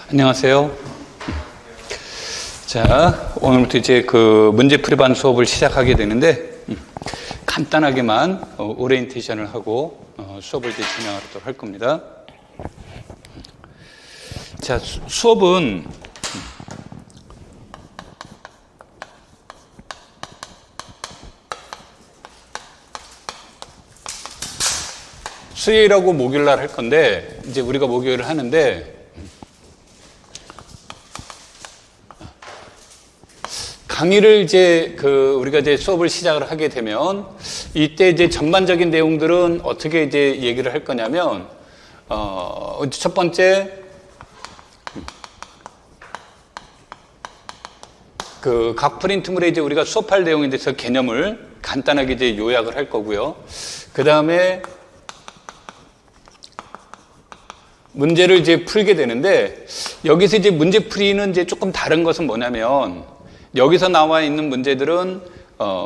안녕하세요. 자, 오늘부터 이제 그 문제풀이반 수업을 시작하게 되는데, 간단하게만 오리엔테이션을 하고 수업을 이제 진행하도록 할 겁니다. 자, 수업은 수요일하고 목요일 날 할 건데, 이제 우리가 목요일을 하는데, 강의를 이제 우리가 이제 수업을 시작을 하게 되면 이때 이제 전반적인 내용들은 어떻게 이제 얘기를 할 거냐면, 첫 번째, 각 프린트물에 이제 우리가 수업할 내용에 대해서 개념을 간단하게 이제 요약을 할 거고요. 그 다음에 문제를 이제 풀게 되는데, 여기서 이제 문제풀이는 이제 조금 다른 것은 뭐냐면, 여기서 나와 있는 문제들은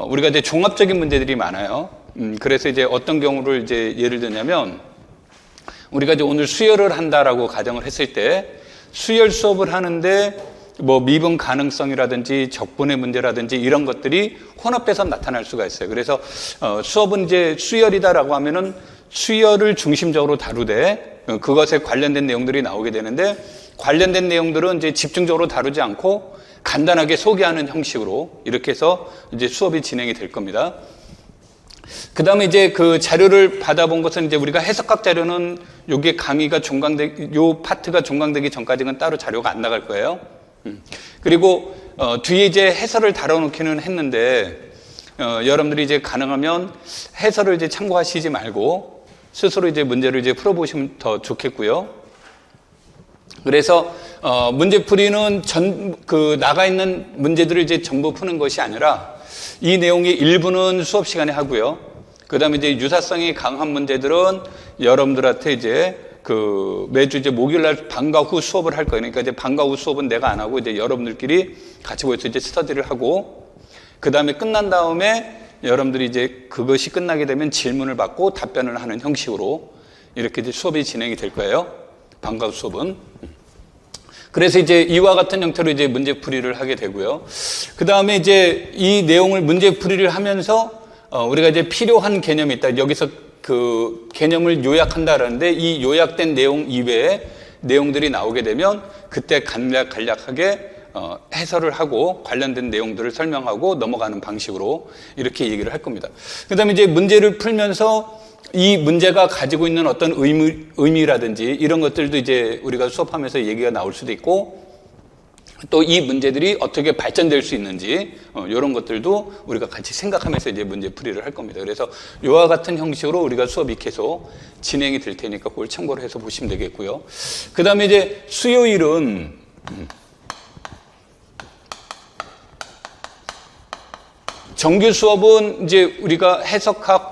우리가 이제 종합적인 문제들이 많아요. 그래서 이제 어떤 경우를 이제 예를 들냐면, 우리가 이제 오늘 수열을 한다라고 가정을 했을 때, 수열 수업을 하는데 뭐 미분 가능성이라든지 적분의 문제라든지 이런 것들이 혼합돼서 나타날 수가 있어요. 그래서 수업은 이제 수열이다라고 하면은 수열을 중심적으로 다루되 그것에 관련된 내용들이 나오게 되는데, 관련된 내용들은 이제 집중적으로 다루지 않고 간단하게 소개하는 형식으로 이렇게 해서 이제 수업이 진행이 될 겁니다. 그 다음에 이제 그 자료를 받아본 것은 이제 우리가 해석학 자료는 요게 강의가 요 파트가 종강되기 전까지는 따로 자료가 안 나갈 거예요. 그리고 뒤에 이제 해설을 다뤄놓기는 했는데, 여러분들이 이제 가능하면 해설을 이제 참고하시지 말고 스스로 이제 문제를 이제 풀어보시면 더 좋겠고요. 그래서 문제풀이는 나가 있는 문제들을 이제 전부 푸는 것이 아니라 이 내용의 일부는 수업 시간에 하고요. 그 다음에 이제 유사성이 강한 문제들은 여러분들한테 이제 매주 이제 목요일날 방과 후 수업을 할 거예요. 그러니까 이제 방과 후 수업은 내가 안 하고 이제 여러분들끼리 같이 모여서 이제 스터디를 하고, 그 다음에 끝난 다음에 여러분들이 이제 그것이 끝나게 되면 질문을 받고 답변을 하는 형식으로 이렇게 이제 수업이 진행이 될 거예요. 방과 후 수업은. 그래서 이제 이와 같은 형태로 이제 문제풀이를 하게 되고요. 그 다음에 이제 이 내용을 문제풀이를 하면서 우리가 이제 필요한 개념이 있다. 여기서 그 개념을 요약한다라는데, 이 요약된 내용 이외에 내용들이 나오게 되면 그때 간략하게 해설을 하고 관련된 내용들을 설명하고 넘어가는 방식으로 이렇게 얘기를 할 겁니다. 그 다음에 이제 문제를 풀면서 이 문제가 가지고 있는 어떤 의미라든지 이런 것들도 이제 우리가 수업하면서 얘기가 나올 수도 있고, 또 이 문제들이 어떻게 발전될 수 있는지 이런 것들도 우리가 같이 생각하면서 이제 문제풀이를 할 겁니다. 그래서 이와 같은 형식으로 우리가 수업이 계속 진행이 될 테니까 그걸 참고를 해서 보시면 되겠고요. 그 다음에 이제 수요일은 정규 수업은 이제 우리가 해석학,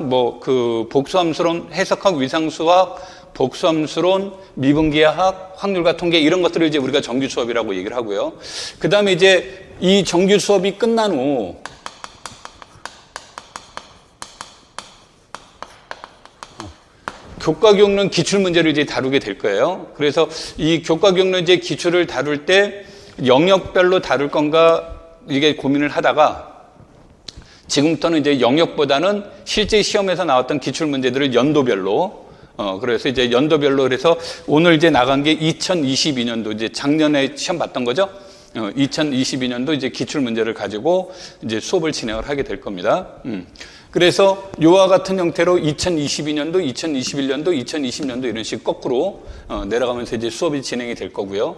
복수함수론, 해석학 위상수학, 복수함수론, 미분기하학, 확률과 통계 이런 것들을 이제 우리가 정규 수업이라고 얘기를 하고요. 그 다음에 이제 이 정규 수업이 끝난 후 교과 경론 기출 문제를 이제 다루게 될 거예요. 그래서 이 교과 경론 이제 기출을 다룰 때 영역별로 다룰 건가 이게 고민을 하다가, 지금부터는 이제 영역보다는 실제 시험에서 나왔던 기출 문제들을 연도별로, 그래서 이제 연도별로, 그래서 오늘 이제 나간 게 2022년도, 이제 작년에 시험 봤던 거죠. 2022년도 이제 기출 문제를 가지고 이제 수업을 진행을 하게 될 겁니다. 그래서 요와 같은 형태로 2022년도, 2021년도, 2020년도 이런 식 거꾸로 내려가면서 이제 수업이 진행이 될 거고요.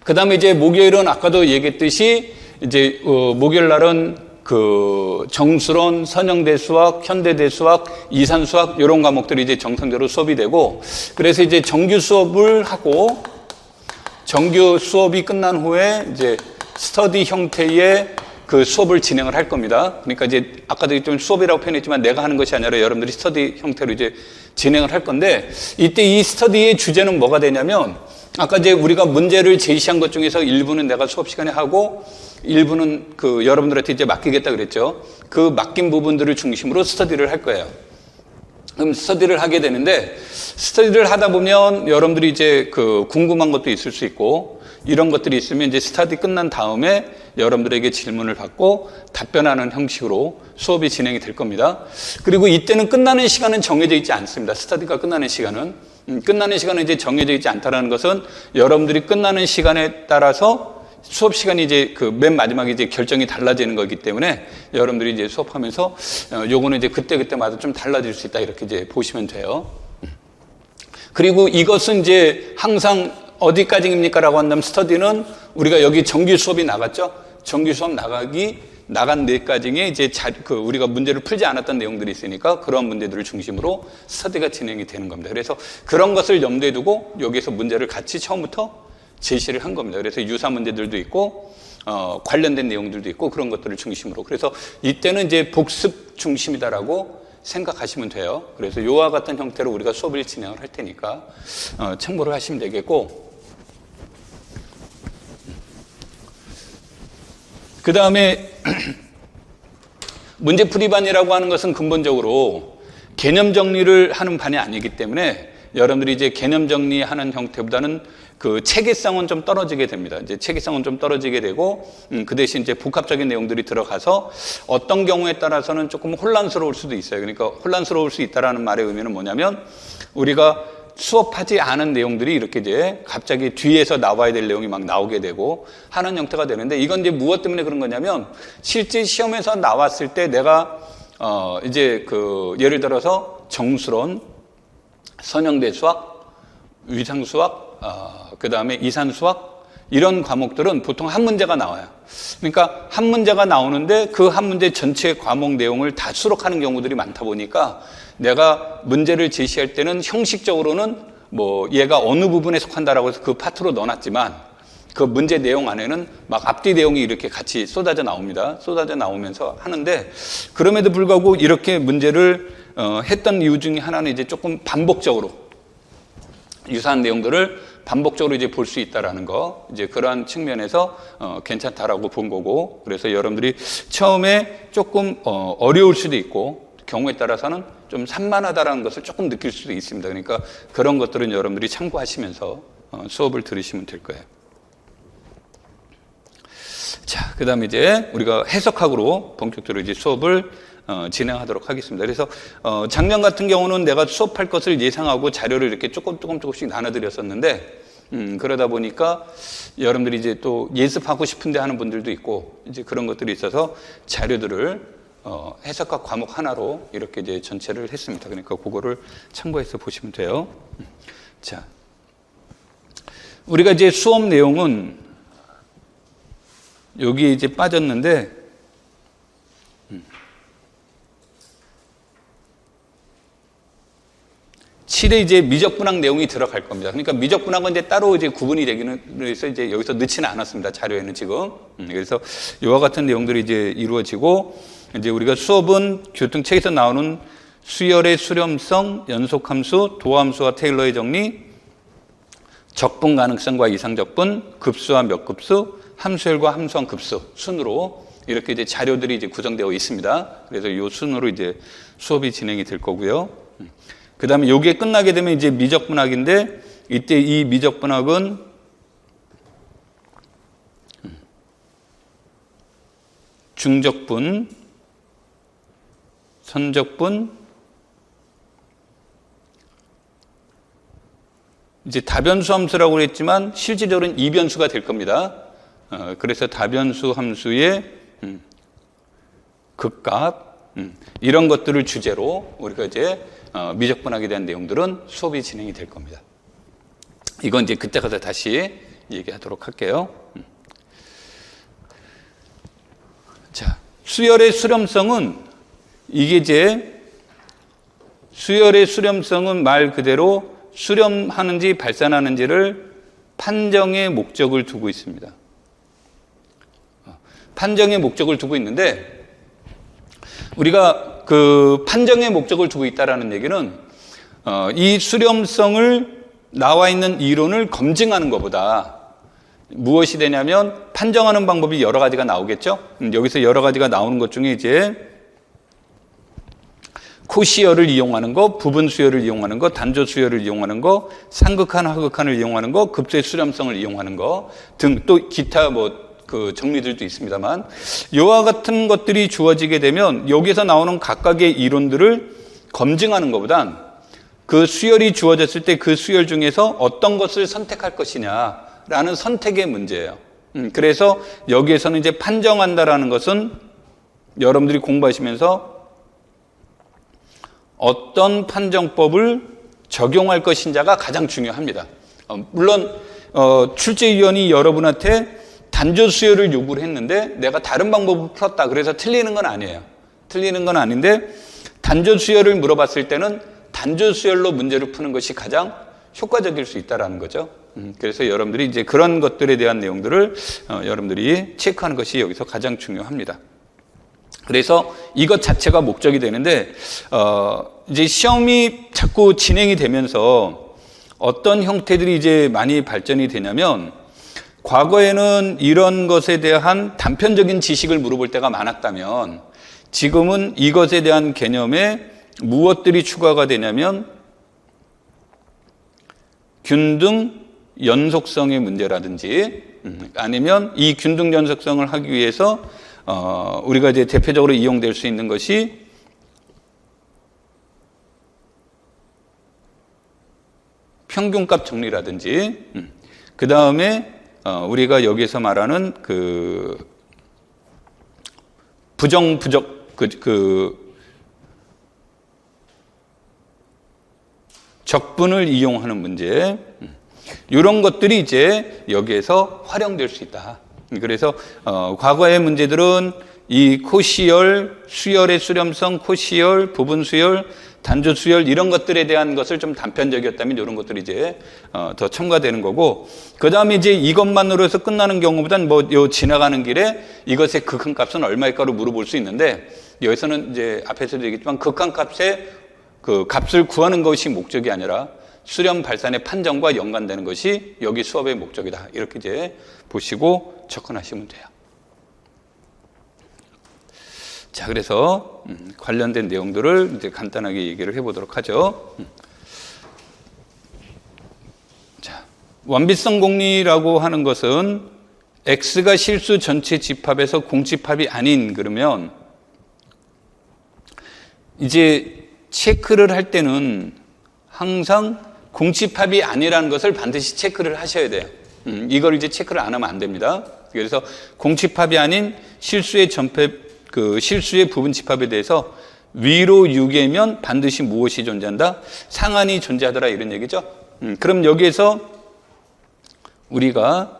그 다음에 이제 목요일은 아까도 얘기했듯이 이제 목요일 날은 정수론, 선형대수학, 현대대수학, 이산수학 이런 과목들이 이제 정상적으로 수업이 되고, 그래서 이제 정규 수업을 하고 정규 수업이 끝난 후에 이제 스터디 형태의 그 수업을 진행을 할 겁니다. 그러니까 이제 아까도 좀 수업이라고 표현했지만 내가 하는 것이 아니라 여러분들이 스터디 형태로 이제 진행을 할 건데, 이때 이 스터디의 주제는 뭐가 되냐면, 아까 이제 우리가 문제를 제시한 것 중에서 일부는 내가 수업 시간에 하고 일부는 여러분들한테 이제 맡기겠다 그랬죠. 그 맡긴 부분들을 중심으로 스터디를 할 거예요. 그럼 스터디를 하게 되는데, 스터디를 하다 보면 여러분들이 이제 그 궁금한 것도 있을 수 있고, 이런 것들이 있으면 이제 스터디 끝난 다음에 여러분들에게 질문을 받고 답변하는 형식으로 수업이 진행이 될 겁니다. 그리고 이때는 끝나는 시간은 정해져 있지 않습니다. 스터디가 끝나는 시간은. 끝나는 시간은 이제 정해져 있지 않다는 것은 여러분들이 끝나는 시간에 따라서 수업 시간이 이제 그 맨 마지막에 이제 결정이 달라지는 거기 때문에 여러분들이 이제 수업하면서 요거는 이제 그때마다 좀 달라질 수 있다, 이렇게 이제 보시면 돼요. 그리고 이것은 이제 항상 어디까지입니까? 라고 한다면 스터디는 우리가 여기 정규 수업이 나갔죠? 정규 수업 나간 데까지에 이제 우리가 문제를 풀지 않았던 내용들이 있으니까 그런 문제들을 중심으로 스터디가 진행이 되는 겁니다. 그래서 그런 것을 염두에 두고 여기서 문제를 같이 처음부터 제시를 한 겁니다. 그래서 유사 문제들도 있고, 관련된 내용들도 있고, 그런 것들을 중심으로. 그래서 이때는 이제 복습 중심이다라고 생각하시면 돼요. 그래서 요와 같은 형태로 우리가 수업을 진행을 할 테니까, 참고를 하시면 되겠고, 그 다음에 문제풀이반이라고 하는 것은 근본적으로 개념 정리를 하는 반이 아니기 때문에 여러분들이 이제 개념 정리하는 형태보다는 그 체계성은 좀 떨어지게 됩니다. 이제 체계성은 좀 떨어지게 되고, 그 대신 이제 복합적인 내용들이 들어가서 어떤 경우에 따라서는 조금 혼란스러울 수도 있어요. 그러니까 혼란스러울 수 있다라는 말의 의미는 뭐냐면, 우리가 수업하지 않은 내용들이 이렇게 이제 갑자기 뒤에서 나와야 될 내용이 막 나오게 되고 하는 형태가 되는데, 이건 이제 무엇 때문에 그런 거냐면, 실제 시험에서 나왔을 때 내가 이제 그 예를 들어서 정수론, 선형대 수학, 위상 수학, 그 다음에 이산 수학, 이런 과목들은 보통 한 문제가 나와요. 그러니까 한 문제가 나오는데 그 한 문제 전체 과목 내용을 다 수록하는 경우들이 많다 보니까 내가 문제를 제시할 때는 형식적으로는 뭐 얘가 어느 부분에 속한다라고 해서 그 파트로 넣어놨지만 그 문제 내용 안에는 막 앞뒤 내용이 이렇게 같이 쏟아져 나옵니다. 쏟아져 나오면서 하는데, 그럼에도 불구하고 이렇게 문제를 했던 이유 중에 하나는 이제 조금 반복적으로 유사한 내용들을 반복적으로 이제 볼 수 있다라는 거, 이제 그러한 측면에서 괜찮다라고 본 거고, 그래서 여러분들이 처음에 조금 어려울 수도 있고 경우에 따라서는 좀 산만하다라는 것을 조금 느낄 수도 있습니다. 그러니까 그런 것들은 여러분들이 참고하시면서 수업을 들으시면 될 거예요. 자, 그 다음에 이제 우리가 해석학으로 본격적으로 이제 수업을 진행하도록 하겠습니다. 그래서 작년 같은 경우는 내가 수업할 것을 예상하고 자료를 이렇게 조금씩 나눠드렸었는데, 그러다 보니까 여러분들이 이제 또 예습하고 싶은데 하는 분들도 있고, 이제 그런 것들이 있어서 자료들을 해석학 과목 하나로 이렇게 이제 전체를 했습니다. 그러니까 그거를 참고해서 보시면 돼요. 자, 우리가 이제 수업 내용은 여기 이제 빠졌는데, 7에 이제 미적분학 내용이 들어갈 겁니다. 그러니까 미적분학은 이제 따로 이제 구분이 되기는 해서 이제 여기서 넣지는 않았습니다. 자료에는 지금. 그래서 이와 같은 내용들이 이제 이루어지고, 이제 우리가 수업은 교통책에서 나오는 수열의 수렴성, 연속함수, 도함수와 테일러의 정리, 적분 가능성과 이상적분, 급수와 몇 급수, 함수열과 함수한 급수 순으로 이렇게 이제 자료들이 이제 구성되어 있습니다. 그래서 이 순으로 이제 수업이 진행이 될 거고요. 그 다음에 요게 끝나게 되면 이제 미적분학인데, 이때 이 미적분학은 중적분, 선적분, 이제 다변수 함수라고 그랬지만 실질적으로는 이변수가 될 겁니다. 그래서 다변수 함수의 극값, 이런 것들을 주제로 우리가 이제 미적분학에 대한 내용들은 수업이 진행이 될 겁니다. 이건 이제 그때 가서 다시 얘기하도록 할게요. 자, 수열의 수렴성은 이게 이제 수열의 수렴성은 말 그대로 수렴하는지 발산하는지를 판정의 목적을 두고 있습니다. 판정의 목적을 두고 있는데, 우리가 그 판정의 목적을 두고 있다라는 얘기는 이 수렴성을 나와 있는 이론을 검증하는 것보다 무엇이 되냐면, 판정하는 방법이 여러 가지가 나오겠죠. 여기서 여러 가지가 나오는 것 중에 이제 코시열을 이용하는 거, 부분 수열을 이용하는 거, 단조 수열을 이용하는 거, 상극한, 하극한을 이용하는 거, 급수의 수렴성을 이용하는 거 등 또 기타 그 정리들도 있습니다만 이와 같은 것들이 주어지게 되면 여기서 나오는 각각의 이론들을 검증하는 것보단 그 수열이 주어졌을 때 그 수열 중에서 어떤 것을 선택할 것이냐라는 선택의 문제예요. 그래서 여기에서는 이제 판정한다라는 것은 여러분들이 공부하시면서 어떤 판정법을 적용할 것인지가 가장 중요합니다. 물론 출제위원이 여러분한테 단조 수열을 요구를 했는데 내가 다른 방법을 풀었다 그래서 틀리는 건 아니에요. 틀리는 건 아닌데 단조 수열을 물어봤을 때는 단조 수열로 문제를 푸는 것이 가장 효과적일 수 있다라는 거죠. 그래서 여러분들이 이제 그런 것들에 대한 내용들을 여러분들이 체크하는 것이 여기서 가장 중요합니다. 그래서 이것 자체가 목적이 되는데 이제 시험이 자꾸 진행이 되면서 어떤 형태들이 이제 많이 발전이 되냐면 과거에는 이런 것에 대한 단편적인 지식을 물어볼 때가 많았다면 지금은 이것에 대한 개념에 무엇들이 추가가 되냐면 균등 연속성의 문제라든지 아니면 이 균등 연속성을 하기 위해서 우리가 이제 대표적으로 이용될 수 있는 것이 평균값 정리라든지 그 다음에 우리가 여기서 말하는 그 적분을 이용하는 문제 이런 것들이 이제 여기에서 활용될 수 있다. 그래서 과거의 문제들은 이 코시열, 수열의 수렴성, 코시열, 부분 수열, 단조 수열 이런 것들에 대한 것을 좀 단편적이었다면 이런 것들이 이제 더 첨가되는 거고 그 다음에 이제 이것만으로 해서 끝나는 경우보다는 지나가는 길에 이것의 극한값은 얼마일까로 물어볼 수 있는데 여기서는 이제 앞에서도 얘기했지만 극한값의 그 값을 구하는 것이 목적이 아니라 수렴 발산의 판정과 연관되는 것이 여기 수업의 목적이다. 이렇게 이제 보시고 접근하시면 돼요. 자, 그래서 관련된 내용들을 이제 간단하게 얘기를 해보도록 하죠. 자, 완비성 공리라고 하는 것은 X가 실수 전체 집합에서 공집합이 아닌 그러면 이제 체크를 할 때는 항상 공집합이 아니라는 것을 반드시 체크를 하셔야 돼요. 이걸 이제 체크를 안 하면 안 됩니다. 그래서 공집합이 아닌 실수의 실수의 부분 집합에 대해서 위로 6이면 반드시 무엇이 존재한다? 상한이 존재하더라 이런 얘기죠. 그럼 여기에서 우리가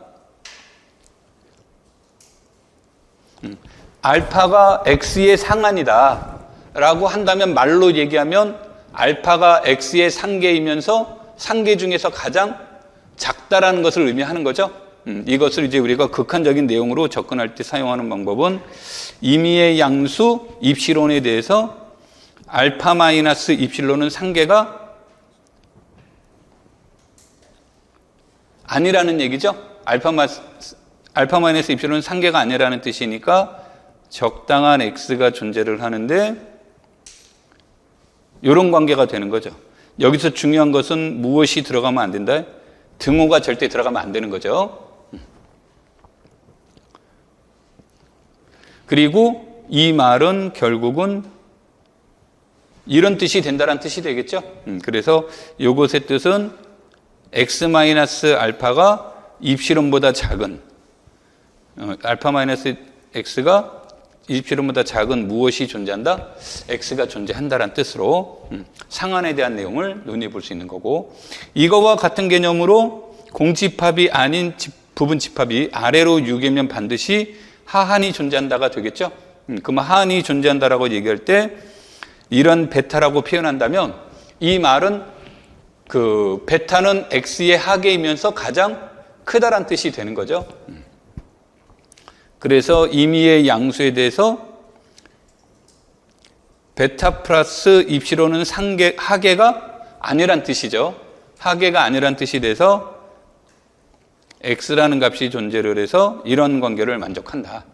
알파가 X의 상한이다 라고 한다면 말로 얘기하면 알파가 X의 상계이면서 상계 중에서 가장 작다라는 것을 의미하는 거죠. 이것을 이제 우리가 극한적인 내용으로 접근할 때 사용하는 방법은 임의의 양수 입실론에 대해서 알파 마이너스 입실론은 상계가 아니라는 얘기죠. 알파 마이너스 입실론은 상계가 아니라는 뜻이니까 적당한 X가 존재를 하는데 이런 관계가 되는 거죠. 여기서 중요한 것은 무엇이 들어가면 안 된다? 등호가 절대 들어가면 안 되는 거죠. 그리고 이 말은 결국은 이런 뜻이 된다는 뜻이 되겠죠. 그래서 이것의 뜻은 X-알파가 입실론보다 작은 알파 마이너스 X가 입실론보다 작은 무엇이 존재한다? X가 존재한다는 뜻으로 상한에 대한 내용을 논의해 볼 수 있는 거고 이거와 같은 개념으로 공집합이 아닌 부분 집합이 아래로 6이면 반드시 하한이 존재한다가 되겠죠. 그럼 하한이 존재한다라고 얘기할 때 이런 베타라고 표현한다면 이 말은 그 베타는 X의 하계이면서 가장 크다란 뜻이 되는 거죠. 그래서 임의의 양수에 대해서 베타 플러스 입실론은 하계가 아니란 뜻이죠. 하계가 아니란 뜻이 돼서 X라는 값이 존재를 해서 이런 관계를 만족한다.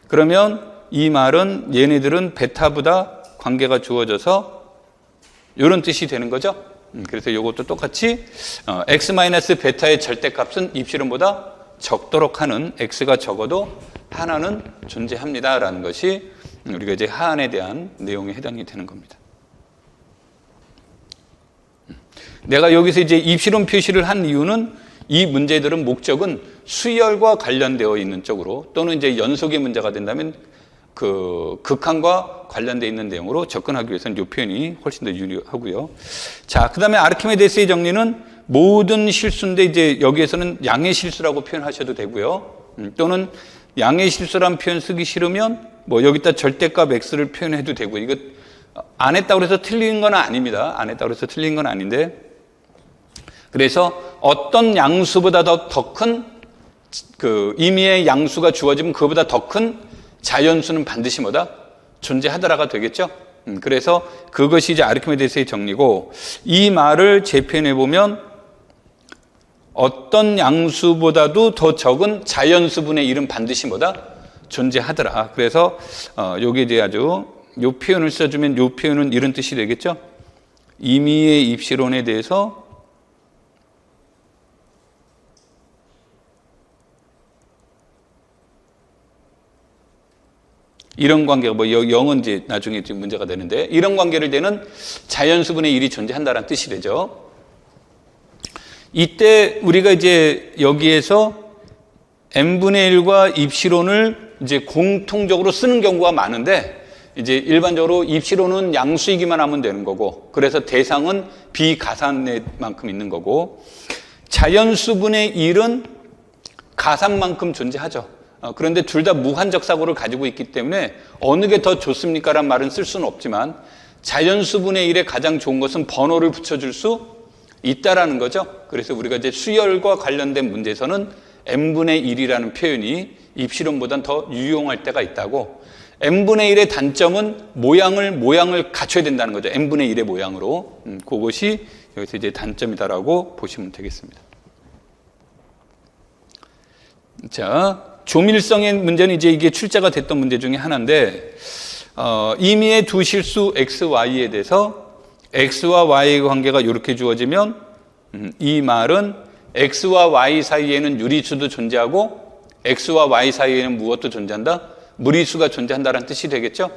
그러면 이 말은 얘네들은 베타보다 관계가 주어져서 이런 뜻이 되는 거죠. 그래서 이것도 똑같이 x-베타의 절대값은 입실론보다 적도록 하는 x가 적어도 하나는 존재합니다라는 것이 우리가 이제 하한에 대한 내용에 해당이 되는 겁니다. 내가 여기서 이제 입실론 표시를 한 이유는 이 문제들은 목적은 수열과 관련되어 있는 쪽으로 또는 이제 연속의 문제가 된다면 그 극한과 관련되어 있는 내용으로 접근하기 위해서는 이 표현이 훨씬 더 유리하고요. 자, 그 다음에 아르키메데스의 정리는 모든 실수인데 이제 여기에서는 양의 실수라고 표현하셔도 되고요. 또는 양의 실수라는 표현 쓰기 싫으면 뭐 여기다 절대값 x를 표현해도 되고, 이거 안 했다고 해서 틀린 건 아닙니다. 안 했다고 해서 틀린 건 아닌데, 그래서 어떤 양수보다 더 큰 그 임의의 양수가 주어지면 그보다 더 큰 자연수는 반드시 뭐다? 존재하더라가 되겠죠? 그래서 그것이 이제 아르키메데스의 정리고, 이 말을 재표현해 보면 어떤 양수보다도 더 적은 자연수분의 1은 반드시 뭐다? 존재하더라. 그래서 여기에 이제 아주 요 표현을 써주면 요 표현은 이런 뜻이 되겠죠? 임의의 입실론에 대해서 이런 관계가 뭐 영은 이제 나중에 좀 문제가 되는데, 이런 관계를 되는 자연수분의 1이 존재한다는 뜻이 되죠. 이때 우리가 이제 여기에서 n분의 1과 입실론을 이제 공통적으로 쓰는 경우가 많은데, 이제 일반적으로 입실론은 양수이기만 하면 되는 거고, 그래서 대상은 비가산만큼 있는 거고, 자연수분의 1은 가산만큼 존재하죠. 그런데 둘 다 무한적 사고를 가지고 있기 때문에 어느 게 더 좋습니까? 라는 말은 쓸 수는 없지만, 자연수분의 1에 가장 좋은 것은 번호를 붙여줄 수 있다라는 거죠. 그래서 우리가 이제 수열과 관련된 문제에서는 n분의 1이라는 표현이 입실론보다는 더 유용할 때가 있다고. n분의 1의 단점은 모양을 갖춰야 된다는 거죠. n분의 1의 모양으로. 그것이 여기서 이제 단점이다라고 보시면 되겠습니다. 자, 조밀성의 문제는 이제 이게 출제가 됐던 문제 중에 하나인데, 임의의 두 실수 x, y에 대해서 x와 y의 관계가 이렇게 주어지면 이 말은 x와 y 사이에는 유리수도 존재하고 x와 y 사이에는 무엇도 존재한다? 무리수가 존재한다는 뜻이 되겠죠?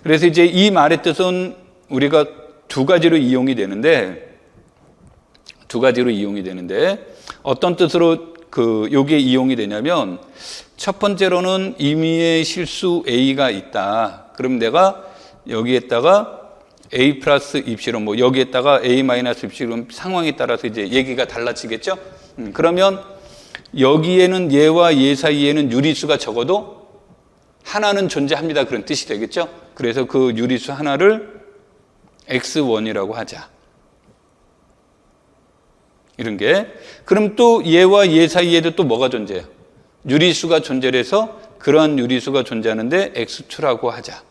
그래서 이제 이 말의 뜻은 우리가 두 가지로 이용이 되는데, 어떤 뜻으로 요게 이용이 되냐면, 첫 번째로는 임의의 실수 a가 있다. 그럼 내가 여기에다가 a 플러스 입실론, 뭐 여기에다가 a 마이너스 입실론 상황에 따라서 이제 얘기가 달라지겠죠? 그러면 여기에는 얘와 얘 사이에는 유리수가 적어도 하나는 존재합니다. 그런 뜻이 되겠죠? 그래서 그 유리수 하나를 x1이라고 하자. 이런 게. 그럼 또 얘와 얘 사이에도 또 뭐가 존재해요? 유리수가 존재를 해서 그러한 유리수가 존재하는데 x2라고 하자.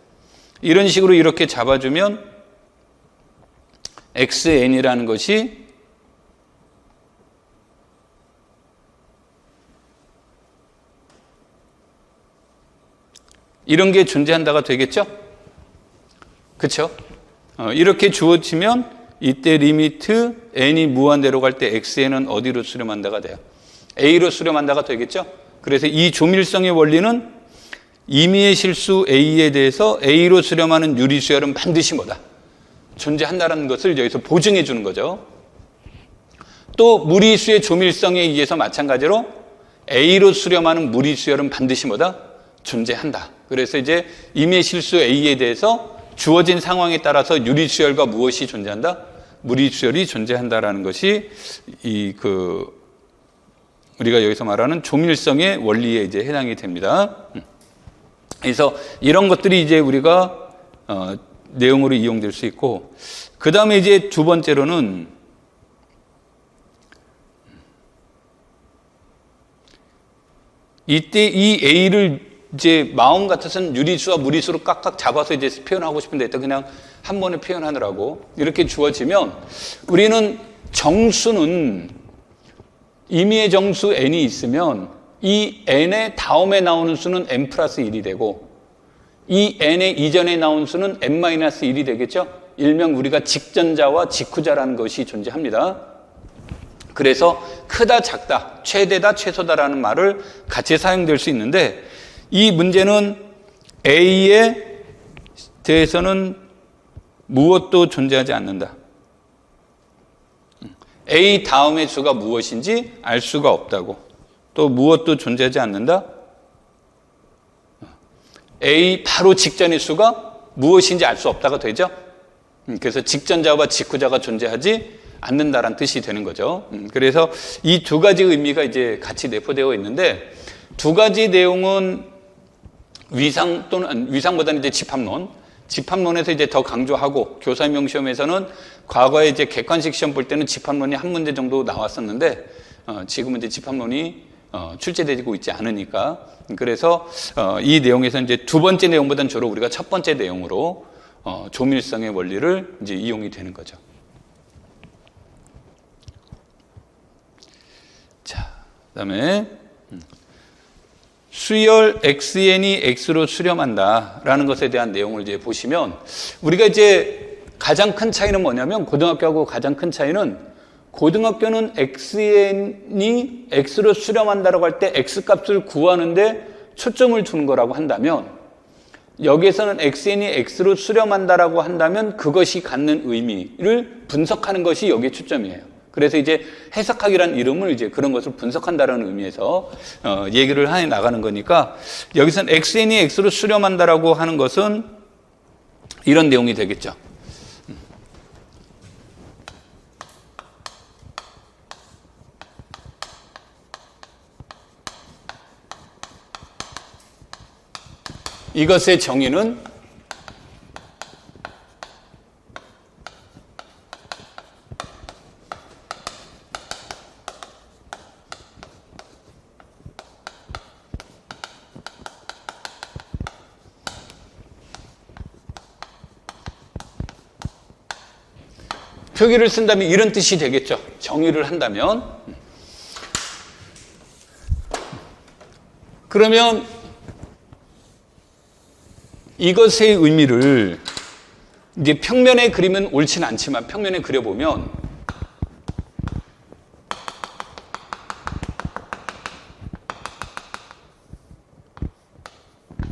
이런 식으로 이렇게 잡아주면 xn이라는 것이 이런 게 존재한다가 되겠죠? 그렇죠? 이렇게 주어지면 이때 리미트 n이 무한대로 갈 때 xn은 어디로 수렴한다가 돼요? a로 수렴한다가 되겠죠? 그래서 이 조밀성의 원리는 임의의 실수 a에 대해서 a로 수렴하는 유리수열은 반드시 뭐다? 존재한다는 것을 여기서 보증해 주는 거죠. 또 무리수의 조밀성에 의해서 마찬가지로 a로 수렴하는 무리수열은 반드시 뭐다? 존재한다. 그래서 이제 임의의 실수 a에 대해서 주어진 상황에 따라서 유리수열과 무엇이 존재한다? 무리수열이 존재한다라는 것이 우리가 여기서 말하는 조밀성의 원리에 이제 해당이 됩니다. 그래서 이런 것들이 이제 우리가 내용으로 이용될 수 있고, 그 다음에 이제 두 번째로는 이때 이 A를 이제 마음 같아서는 유리수와 무리수로 깍깍 잡아서 이제 표현하고 싶은데 일단 그냥 한 번에 표현하느라고 이렇게 주어지면, 우리는 정수는 임의의 정수 n이 있으면 이 n의 다음에 나오는 수는 n 플러스 1이 되고, 이 n의 이전에 나온 수는 n-1이 되겠죠? 일명 우리가 직전자와 직후자라는 것이 존재합니다. 그래서 크다, 작다, 최대다, 최소다라는 말을 같이 사용될 수 있는데 이 문제는 A에 대해서는 무엇도 존재하지 않는다. A 다음의 수가 무엇인지 알 수가 없다고. 또 무엇도 존재하지 않는다. A 바로 직전의 수가 무엇인지 알 수 없다가 되죠. 그래서 직전자와 직후자가 존재하지 않는다라는 뜻이 되는 거죠. 그래서 이 두 가지 의미가 이제 같이 내포되어 있는데 두 가지 내용은 위상 또는 위상보다는 이제 집합론에서 이제 더 강조하고 교사임용 시험에서는 과거에 이제 객관식 시험 볼 때는 집합론이 한 문제 정도 나왔었는데 지금은 이제 집합론이 출제되고 있지 않으니까 그래서 이 내용에서 이제 두 번째 내용보다는 주로 우리가 첫 번째 내용으로 조밀성의 원리를 이제 이용이 되는 거죠. 자, 그다음에 수열 xn이 x로 수렴한다라는 것에 대한 내용을 이제 보시면 우리가 이제 가장 큰 차이는 뭐냐면 고등학교하고 가장 큰 차이는 고등학교는 xn이 x로 수렴한다라고 할 때 x값을 구하는데 초점을 두는 거라고 한다면 여기에서는 xn이 x로 수렴한다라고 한다면 그것이 갖는 의미를 분석하는 것이 여기에 초점이에요. 그래서 이제 해석학이라는 이름을 이제 그런 것을 분석한다라는 의미에서 얘기를 해 나가는 거니까 여기서는 xn이 x로 수렴한다라고 하는 것은 이런 내용이 되겠죠. 이것의 정의는 표기를 쓴다면 이런 뜻이 되겠죠. 정의를 한다면. 그러면 이것의 의미를 이제 평면에 그리면 옳지는 않지만 평면에 그려보면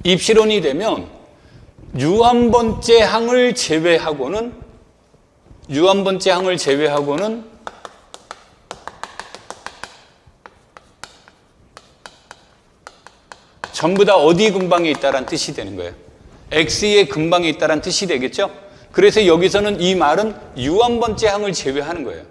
입시론이 되면 유한 번째 항을 제외하고는 전부 다 어디 근방에 있다라는 뜻이 되는 거예요. x의 근방에 있다라는 뜻이 되겠죠? 그래서 여기서는 이 말은 유한 번째 항을 제외하는 거예요.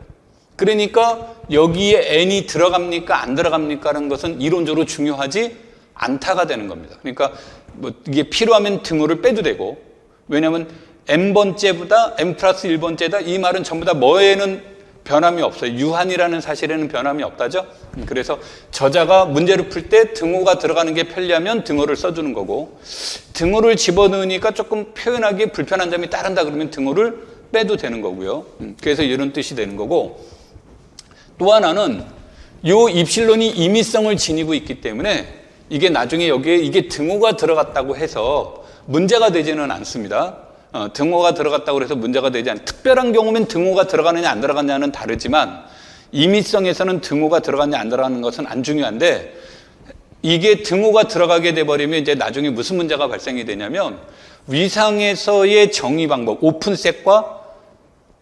그러니까 여기에 n이 들어갑니까 안 들어갑니까라는 것은 이론적으로 중요하지 않다가 되는 겁니다. 그러니까 뭐 이게 필요하면 등호를 빼도 되고 왜냐하면 n번째보다 n 플러스 1번째다 이 말은 전부 다 뭐에는 변함이 없어요. 유한이라는 사실에는 변함이 없다죠. 그래서 저자가 문제를 풀 때 등호가 들어가는 게 편리하면 등호를 써주는 거고 등호를 집어넣으니까 조금 표현하기 불편한 점이 따른다 그러면 등호를 빼도 되는 거고요. 그래서 이런 뜻이 되는 거고 또 하나는 요 입실론이 임의성을 지니고 있기 때문에 이게 나중에 여기에 이게 등호가 들어갔다고 해서 문제가 되지는 않습니다. 등호가 들어갔다고 해서 문제가 되지 않아요. 특별한 경우면 등호가 들어가느냐 안 들어가느냐는 다르지만 임의성에서는 등호가 들어가느냐 안 들어가는 것은 안 중요한데 이게 등호가 들어가게 돼버리면 이제 나중에 무슨 문제가 발생이 되냐면 위상에서의 정의 방법 오픈셋과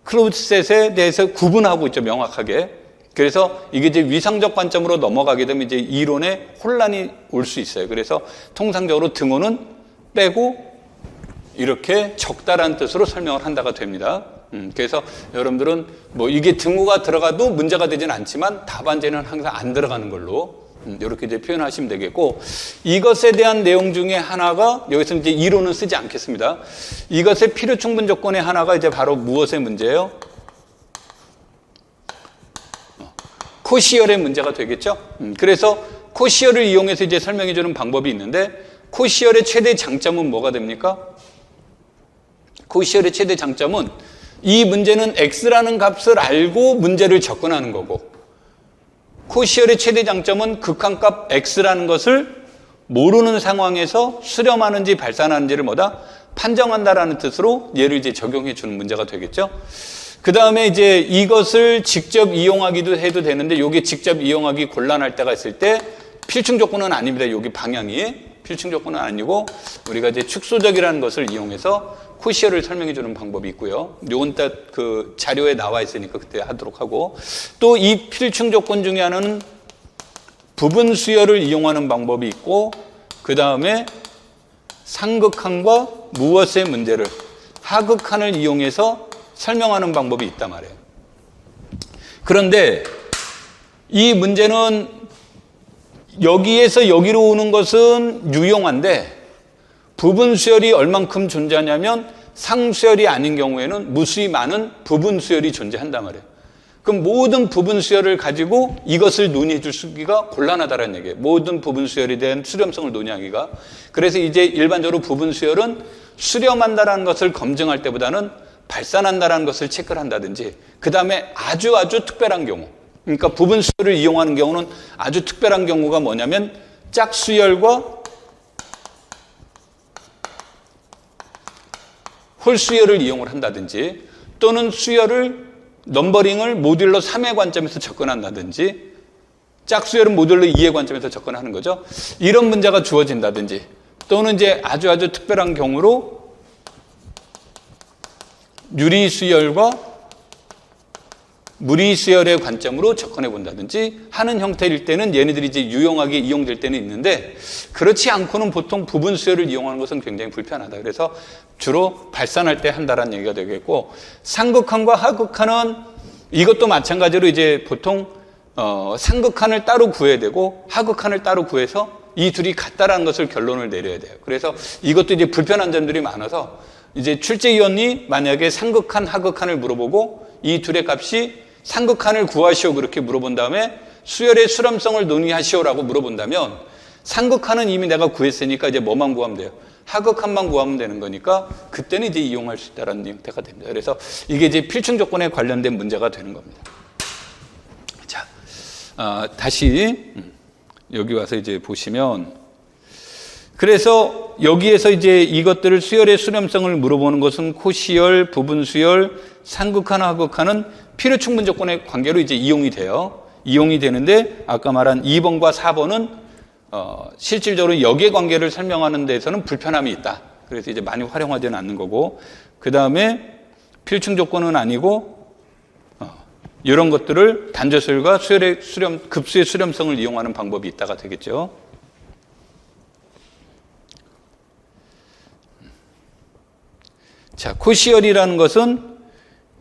클로즈셋에 대해서 구분하고 있죠. 명확하게. 그래서 이게 이제 위상적 관점으로 넘어가게 되면 이제 이론에 혼란이 올 수 있어요. 그래서 통상적으로 등호는 빼고 이렇게 적다라는 뜻으로 설명을 한다가 됩니다. 그래서 여러분들은 뭐 이게 등호가 들어가도 문제가 되지는 않지만 답안제는 항상 안 들어가는 걸로 이렇게 이제 표현하시면 되겠고 이것에 대한 내용 중에 하나가 여기서 이제 이론은 쓰지 않겠습니다. 이것의 필요 충분 조건의 하나가 이제 바로 무엇의 문제예요? 코시열의 문제가 되겠죠. 그래서 코시열을 이용해서 이제 설명해 주는 방법이 있는데 코시열의 최대 장점은 뭐가 됩니까? 코시열의 최대 장점은 이 문제는 x라는 값을 알고 문제를 접근하는 거고 코시열의 최대 장점은 극한값 x라는 것을 모르는 상황에서 수렴하는지 발산하는지를 뭐다? 판정한다라는 뜻으로 얘를 이제 적용해 주는 문제가 되겠죠. 그 다음에 이제 이것을 직접 이용하기도 해도 되는데 요게 직접 이용하기 곤란할 때가 있을 때 필충 조건은 아닙니다. 여기 방향이 필충 조건은 아니고 우리가 이제 축소적이라는 것을 이용해서 코시어를 설명해 주는 방법이 있고요. 요건 딱 그 자료에 나와 있으니까 그때 하도록 하고, 또 이 필충 조건 중에 하나는 부분 수열을 이용하는 방법이 있고, 그 다음에 상극한과 무엇의 문제를 하극한을 이용해서 설명하는 방법이 있단 말이에요. 그런데 이 문제는 여기에서 여기로 오는 것은 유용한데 부분 수열이 얼만큼 존재하냐면 상수열이 아닌 경우에는 무수히 많은 부분 수열이 존재한단 말이에요. 그럼 모든 부분 수열을 가지고 이것을 논의해 줄 수기가 곤란하다는 얘기예요. 모든 부분 수열에 대한 수렴성을 논의하기가. 그래서 이제 일반적으로 부분 수열은 수렴한다라는 것을 검증할 때보다는 발산한다라는 것을 체크를 한다든지, 그 다음에 아주 특별한 경우, 그러니까 부분 수열을 이용하는 경우는 아주 특별한 경우가 뭐냐면 짝수열과 홀수열을 이용을 한다든지, 또는 수열을 넘버링을 모듈러 3의 관점에서 접근한다든지, 짝수열은 모듈러 2의 관점에서 접근하는 거죠. 이런 문제가 주어진다든지, 또는 이제 아주 특별한 경우로 유리수열과 무리수열의 관점으로 접근해 본다든지 하는 형태일 때는 얘네들이 이제 유용하게 이용될 때는 있는데, 그렇지 않고는 보통 부분 수열을 이용하는 것은 굉장히 불편하다. 그래서 주로 발산할 때 한다라는 얘기가 되겠고, 상극한과 하극한은 이것도 마찬가지로 이제 보통 상극한을 따로 구해야 되고 하극한을 따로 구해서 이 둘이 같다라는 것을 결론을 내려야 돼요. 그래서 이것도 이제 불편한 점들이 많아서 이제 출제위원이 만약에 상극한, 하극한을 물어보고 이 둘의 값이 상극한을 구하시오 그렇게 물어본 다음에 수열의 수렴성을 논의하시오라고 물어본다면, 상극한은 이미 내가 구했으니까 이제 뭐만 구하면 돼요? 하극한만 구하면 되는 거니까 그때는 이제 이용할 수 있다는 형태가 됩니다. 그래서 이게 이제 필충 조건에 관련된 문제가 되는 겁니다. 자, 다시 여기 와서 이제 보시면, 그래서 여기에서 이제 이것들을 수열의 수렴성을 물어보는 것은 코시열, 부분 수열, 상극한, 하극한은 필요 충분 조건의 관계로 이제 이용이 돼요. 이용이 되는데 아까 말한 2번과 4번은 실질적으로 역의 관계를 설명하는 데서는 불편함이 있다. 그래서 이제 많이 활용하지는 않는 거고, 그 다음에 필충 조건은 아니고 이런 것들을 단조수열과 수열의 급수의 수렴성을 이용하는 방법이 있다가 되겠죠. 자, 코시열이라는 것은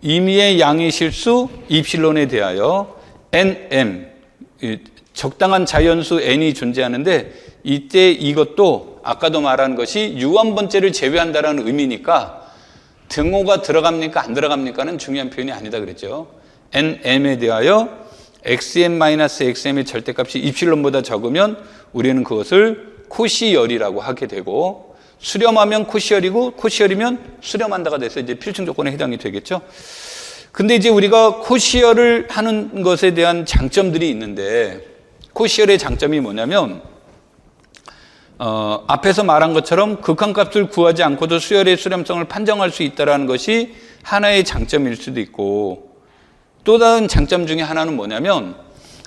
임의의 양의 실수 입실론에 대하여 nm, 적당한 자연수 n이 존재하는데, 이때 이것도 아까도 말한 것이 유한번째를 제외한다는 의미니까 등호가 들어갑니까 안 들어갑니까는 중요한 표현이 아니다 그랬죠. nm에 대하여 xm-xm의 절대값이 입실론보다 적으면 우리는 그것을 코시열이라고 하게 되고, 수렴하면 코시열이고 코시열이면 수렴한다가 돼서 이제 필충 조건에 해당이 되겠죠. 근데 이제 우리가 코시열을 하는 것에 대한 장점들이 있는데, 코시열의 장점이 뭐냐면 앞에서 말한 것처럼 극한값을 구하지 않고도 수열의 수렴성을 판정할 수 있다는 것이 하나의 장점일 수도 있고, 또 다른 장점 중에 하나는 뭐냐면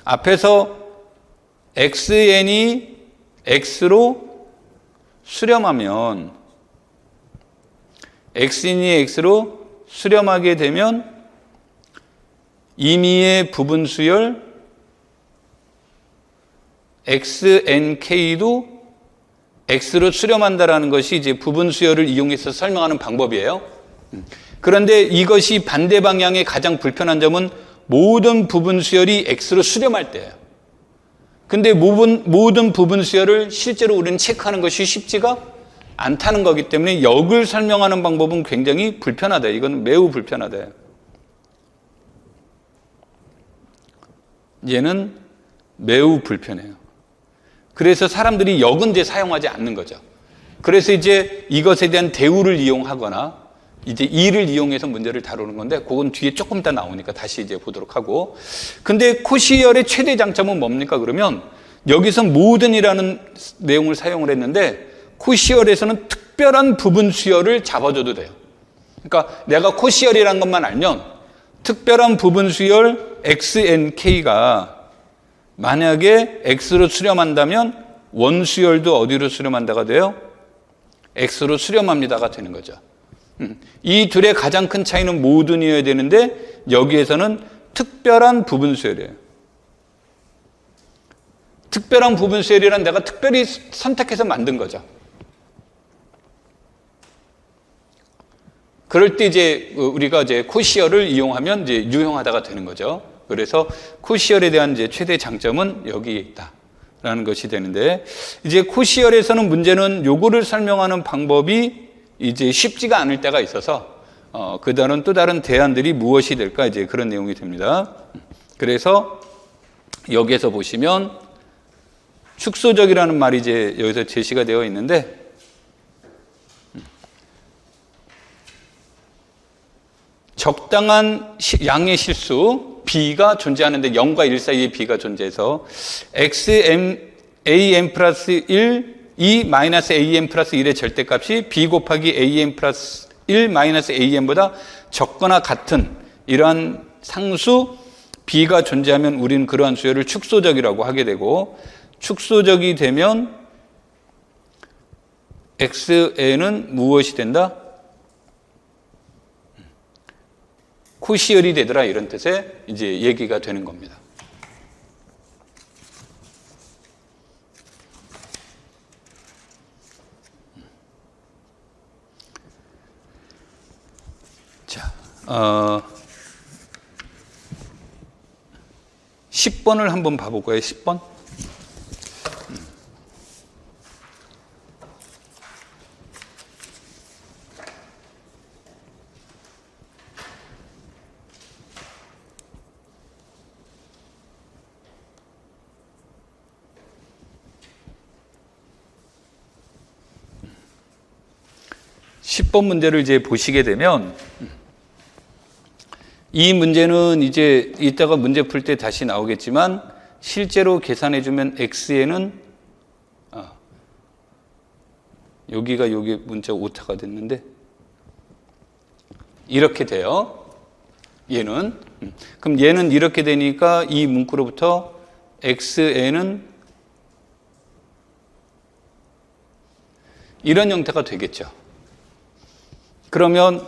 앞에서 xn이 x로 수렴하면, xn이 x로 수렴하게 되면 임의의 부분 수열 xnk도 x로 수렴한다라는 것이 이제 부분 수열을 이용해서 설명하는 방법이에요. 그런데 이것이 반대 방향의 가장 불편한 점은 모든 부분 수열이 x로 수렴할 때예요. 근데 모든 부분 수열을 실제로 우리는 체크하는 것이 쉽지가 않다는 거기 때문에 역을 설명하는 방법은 굉장히 불편하다. 이건 매우 불편하다. 얘는 매우 불편해요. 그래서 사람들이 역은 이제 사용하지 않는 거죠. 그래서 이제 이것에 대한 대우를 이용하거나 이제 이를 이용해서 문제를 다루는 건데, 그건 뒤에 조금 이따 나오니까 다시 이제 보도록 하고. 근데 코시열의 최대 장점은 뭡니까? 그러면 여기서 모든이라는 내용을 사용을 했는데 코시열에서는 특별한 부분 수열을 잡아줘도 돼요. 그러니까 내가 코시열이라는 것만 알면 특별한 부분 수열 XNK가 만약에 X로 수렴한다면 원수열도 어디로 수렴한다가 돼요? X로 수렴합니다가 되는 거죠. 이 둘의 가장 큰 차이는 모든이어야 되는데 여기에서는 특별한 부분 수열이에요. 특별한 부분 수열이란 내가 특별히 선택해서 만든 거죠. 그럴 때 이제 우리가 이제 코시열을 이용하면 이제 유용하다가 되는 거죠. 그래서 코시열에 대한 이제 최대 장점은 여기에 있다라는 것이 되는데, 이제 코시열에서는 문제는 요거를 설명하는 방법이 이제 쉽지가 않을 때가 있어서 그 다른 또 다른 대안들이 무엇이 될까 이제 그런 내용이 됩니다. 그래서 여기에서 보시면 축소적이라는 말이 이제 여기서 제시가 되어 있는데, 적당한 양의 실수 B가 존재하는데 0과 1 사이에 B가 존재해서 AM 플러스 1, E 마이너스 AM 플러스 1의 절대값이 B 곱하기 AM 플러스 1 마이너스 AM보다 적거나 같은 이러한 상수 B가 존재하면 우리는 그러한 수열을 축소적이라고 하게 되고, 축소적이 되면 XN은 무엇이 된다? 코시열이 되더라, 이런 뜻의 이제 얘기가 되는 겁니다. 자, 10번을 한번 봐볼까요? 10번. 10번 문제를 이제 보시게 되면, 이 문제는 이제 이따가 문제 풀 때 다시 나오겠지만 실제로 계산해 주면 x에는 여기가 여기 문자 오타가 됐는데 이렇게 돼요. 얘는 그럼 얘는 이렇게 되니까 이 문구로부터 xn은 이런 형태가 되겠죠. 그러면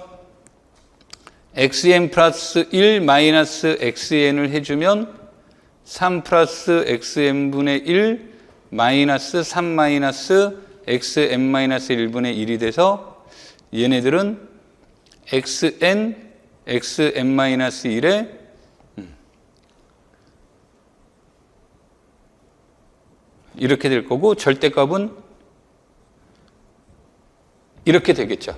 xn 플러스 1 마이너스 xn을 해주면 3 플러스 xn분의 1 마이너스 3 마이너스 xn 마이너스 1분의 1이 돼서 얘네들은 xn 마이너스 1에 이렇게 될 거고, 절대값은 이렇게 되겠죠.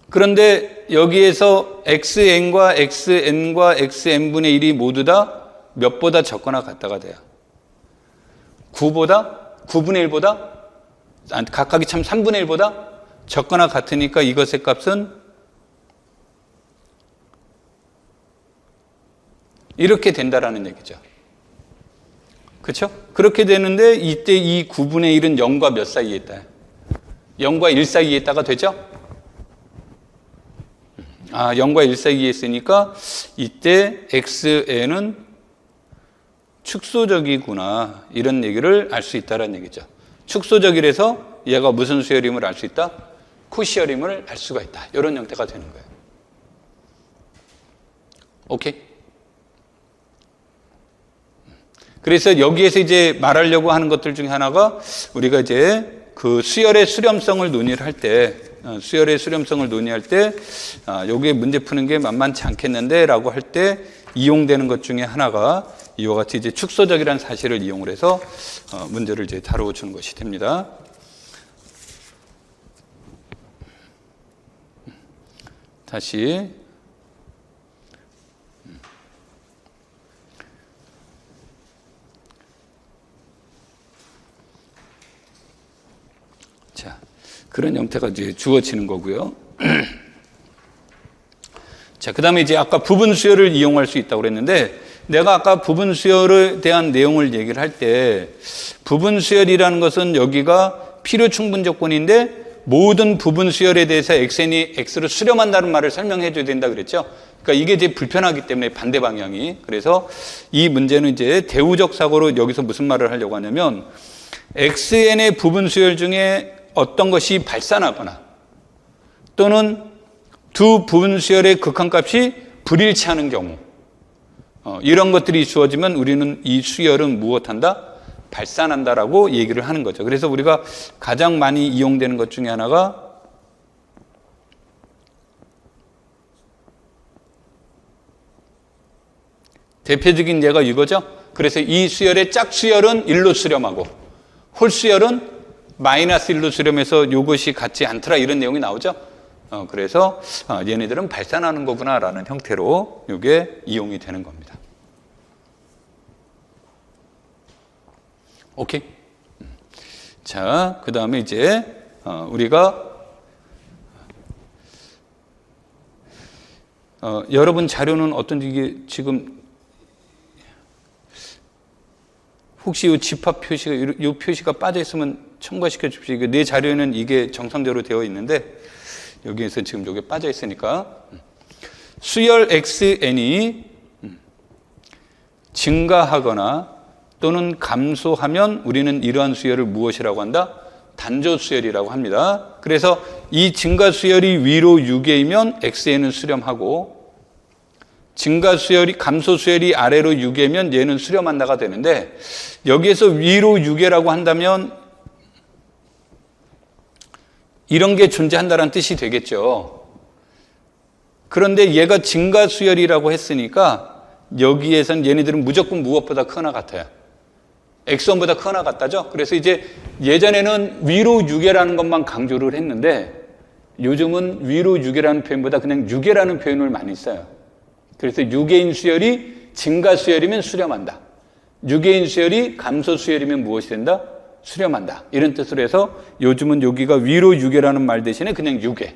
그런데 여기에서 xn과 xn분의 1이 모두 다 몇보다 적거나 같다가 돼요. 9분의 1보다, 각각이 참 3분의 1보다 적거나 같으니까 이것의 값은 이렇게 된다라는 얘기죠. 그렇죠? 그렇게 되는데 이때 이 9분의 1은 0과 몇 사이에 있다? 0과 1 사이에 있다가 되죠? 0과 1 사이에 있으니까 이때 xn은 축소적이구나, 이런 얘기를 알 수 있다는 얘기죠. 축소적이라서 얘가 무슨 수열임을 알 수 있다? 코시열임을 알 수가 있다. 이런 형태가 되는 거예요. 오케이? 그래서 여기에서 이제 말하려고 하는 것들 중에 하나가, 우리가 이제 그 수열의 수렴성을 논의를 할 때, 여기에 문제 푸는 게 만만치 않겠는데 라고 할 때 이용되는 것 중에 하나가 이와 같이 이제 축소적이라는 사실을 이용을 해서 문제를 이제 다루어 주는 것이 됩니다. 다시. 자, 그런 형태가 이제 주어지는 거고요. 자, 그 다음에 이제 아까 부분 수열을 이용할 수 있다고 그랬는데, 내가 아까 부분 수열에 대한 내용을 얘기를 할 때 부분 수열이라는 것은 여기가 필요 충분 조건인데 모든 부분 수열에 대해서 xn이 x로 수렴한다는 말을 설명해 줘야 된다 그랬죠. 그러니까 이게 이제 불편하기 때문에 반대 방향이. 그래서 이 문제는 이제 대우적 사고로 여기서 무슨 말을 하려고 하냐면 xn의 부분 수열 중에 어떤 것이 발산하거나 또는 두 부분 수열의 극한값이 불일치하는 경우 이런 것들이 주어지면 우리는 이 수열은 무엇한다? 발산한다라고 얘기를 하는 거죠. 그래서 우리가 가장 많이 이용되는 것 중에 하나가 대표적인 예가 이거죠. 그래서 이 수열의 짝수열은 1로 수렴하고 홀수열은 마이너스 1로 수렴해서 이것이 같지 않더라 이런 내용이 나오죠. 그래서 얘네들은 발산하는 거구나라는 형태로 이게 이용이 되는 겁니다. 오케이. 자, 그 다음에 이제 우리가 여러분 자료는 어떤지 이게 지금 혹시 이 집합 표시가 이 표시가 빠져 있으면 첨가시켜 주십시오. 내 자료에는 이게 정상대로 되어 있는데 여기에서 지금 이게 빠져 있으니까 수열 xn이 증가하거나 또는 감소하면 우리는 이러한 수열을 무엇이라고 한다? 단조 수열이라고 합니다. 그래서 이 증가 수열이 위로 6회이면 xn은 수렴하고 증가 수열이 감소 수열이 아래로 6회면 얘는 수렴한다가 되는데 여기에서 위로 6회라고 한다면 이런 게 존재한다는 뜻이 되겠죠. 그런데 얘가 증가 수열이라고 했으니까 여기에선 얘네들은 무조건 무엇보다 크거나 같아요. x1보다 크거나 같다죠. 그래서 이제 예전에는 위로 6회라는 것만 강조를 했는데 요즘은 위로 6회라는 표현보다 그냥 6회라는 표현을 많이 써요. 그래서 6회인 수열이 증가 수열이면 수렴한다. 6회인 수열이 감소 수열이면 무엇이 된다? 수렴한다. 이런 뜻으로 해서 요즘은 여기가 위로 6회라는 말 대신에 그냥 6회.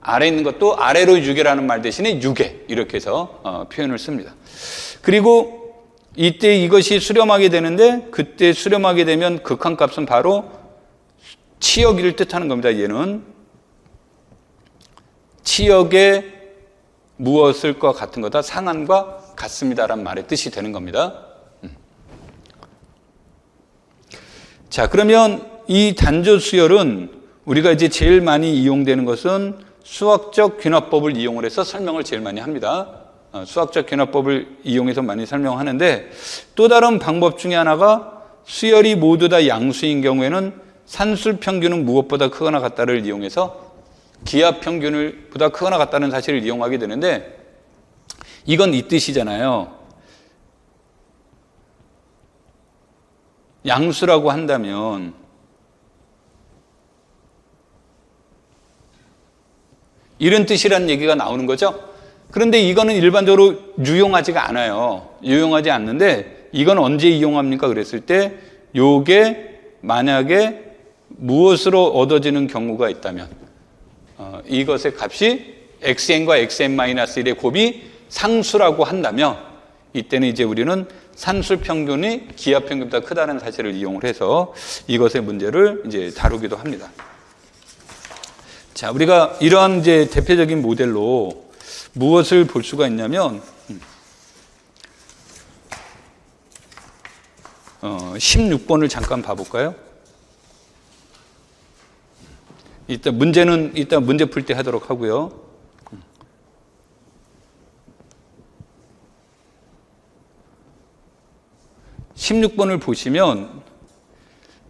아래 있는 것도 아래로 6회라는 말 대신에 6회. 이렇게 해서 표현을 씁니다. 그리고 이때 이것이 수렴하게 되는데 그때 수렴하게 되면 극한값은 바로 치역을 뜻하는 겁니다. 얘는 치역의 무엇을과 같은 거다? 상한과 같습니다라는 말의 뜻이 되는 겁니다. 자, 그러면 이 단조 수열은 우리가 이제 제일 많이 이용되는 것은 수학적 귀납법을 이용을 해서 설명을 제일 많이 합니다. 수학적 귀납법을 이용해서 많이 설명하는데 또 다른 방법 중에 하나가 수열이 모두 다 양수인 경우에는 산술 평균은 무엇보다 크거나 같다를 이용해서 기하 평균을 보다 크거나 같다는 사실을 이용하게 되는데 이건 이 뜻이잖아요. 양수라고 한다면 이런 뜻이라는 얘기가 나오는 거죠. 그런데 이거는 일반적으로 유용하지가 않아요. 유용하지 않는데 이건 언제 이용합니까? 그랬을 때 요게 만약에 무엇으로 얻어지는 경우가 있다면 이것의 값이 xn과 xn-1의 곱이 상수라고 한다면 이때는 이제 우리는 산술 평균이 기하 평균보다 크다는 사실을 이용을 해서 이것의 문제를 이제 다루기도 합니다. 자, 우리가 이러한 이제 대표적인 모델로 무엇을 볼 수가 있냐면 16번을 잠깐 봐볼까요? 이따 문제 풀 때 하도록 하고요. (16번을) 보시면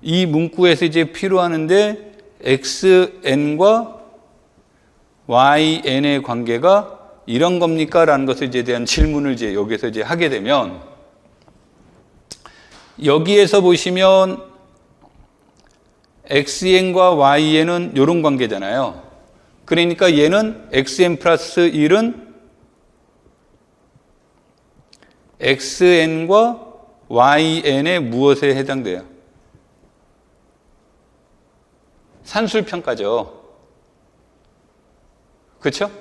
이 문구에서 이제 필요하는데 xn과 yn의 관계가 이런 겁니까? 라는 것에 대한 질문을 이제 여기서 이제 하게 되면 여기에서 보시면 xn과yn은 이런 관계잖아요. 그러니까 얘는 xn 플러스 1은 xn과 yn의 무엇에 해당돼요? 산술평가죠. 그렇죠?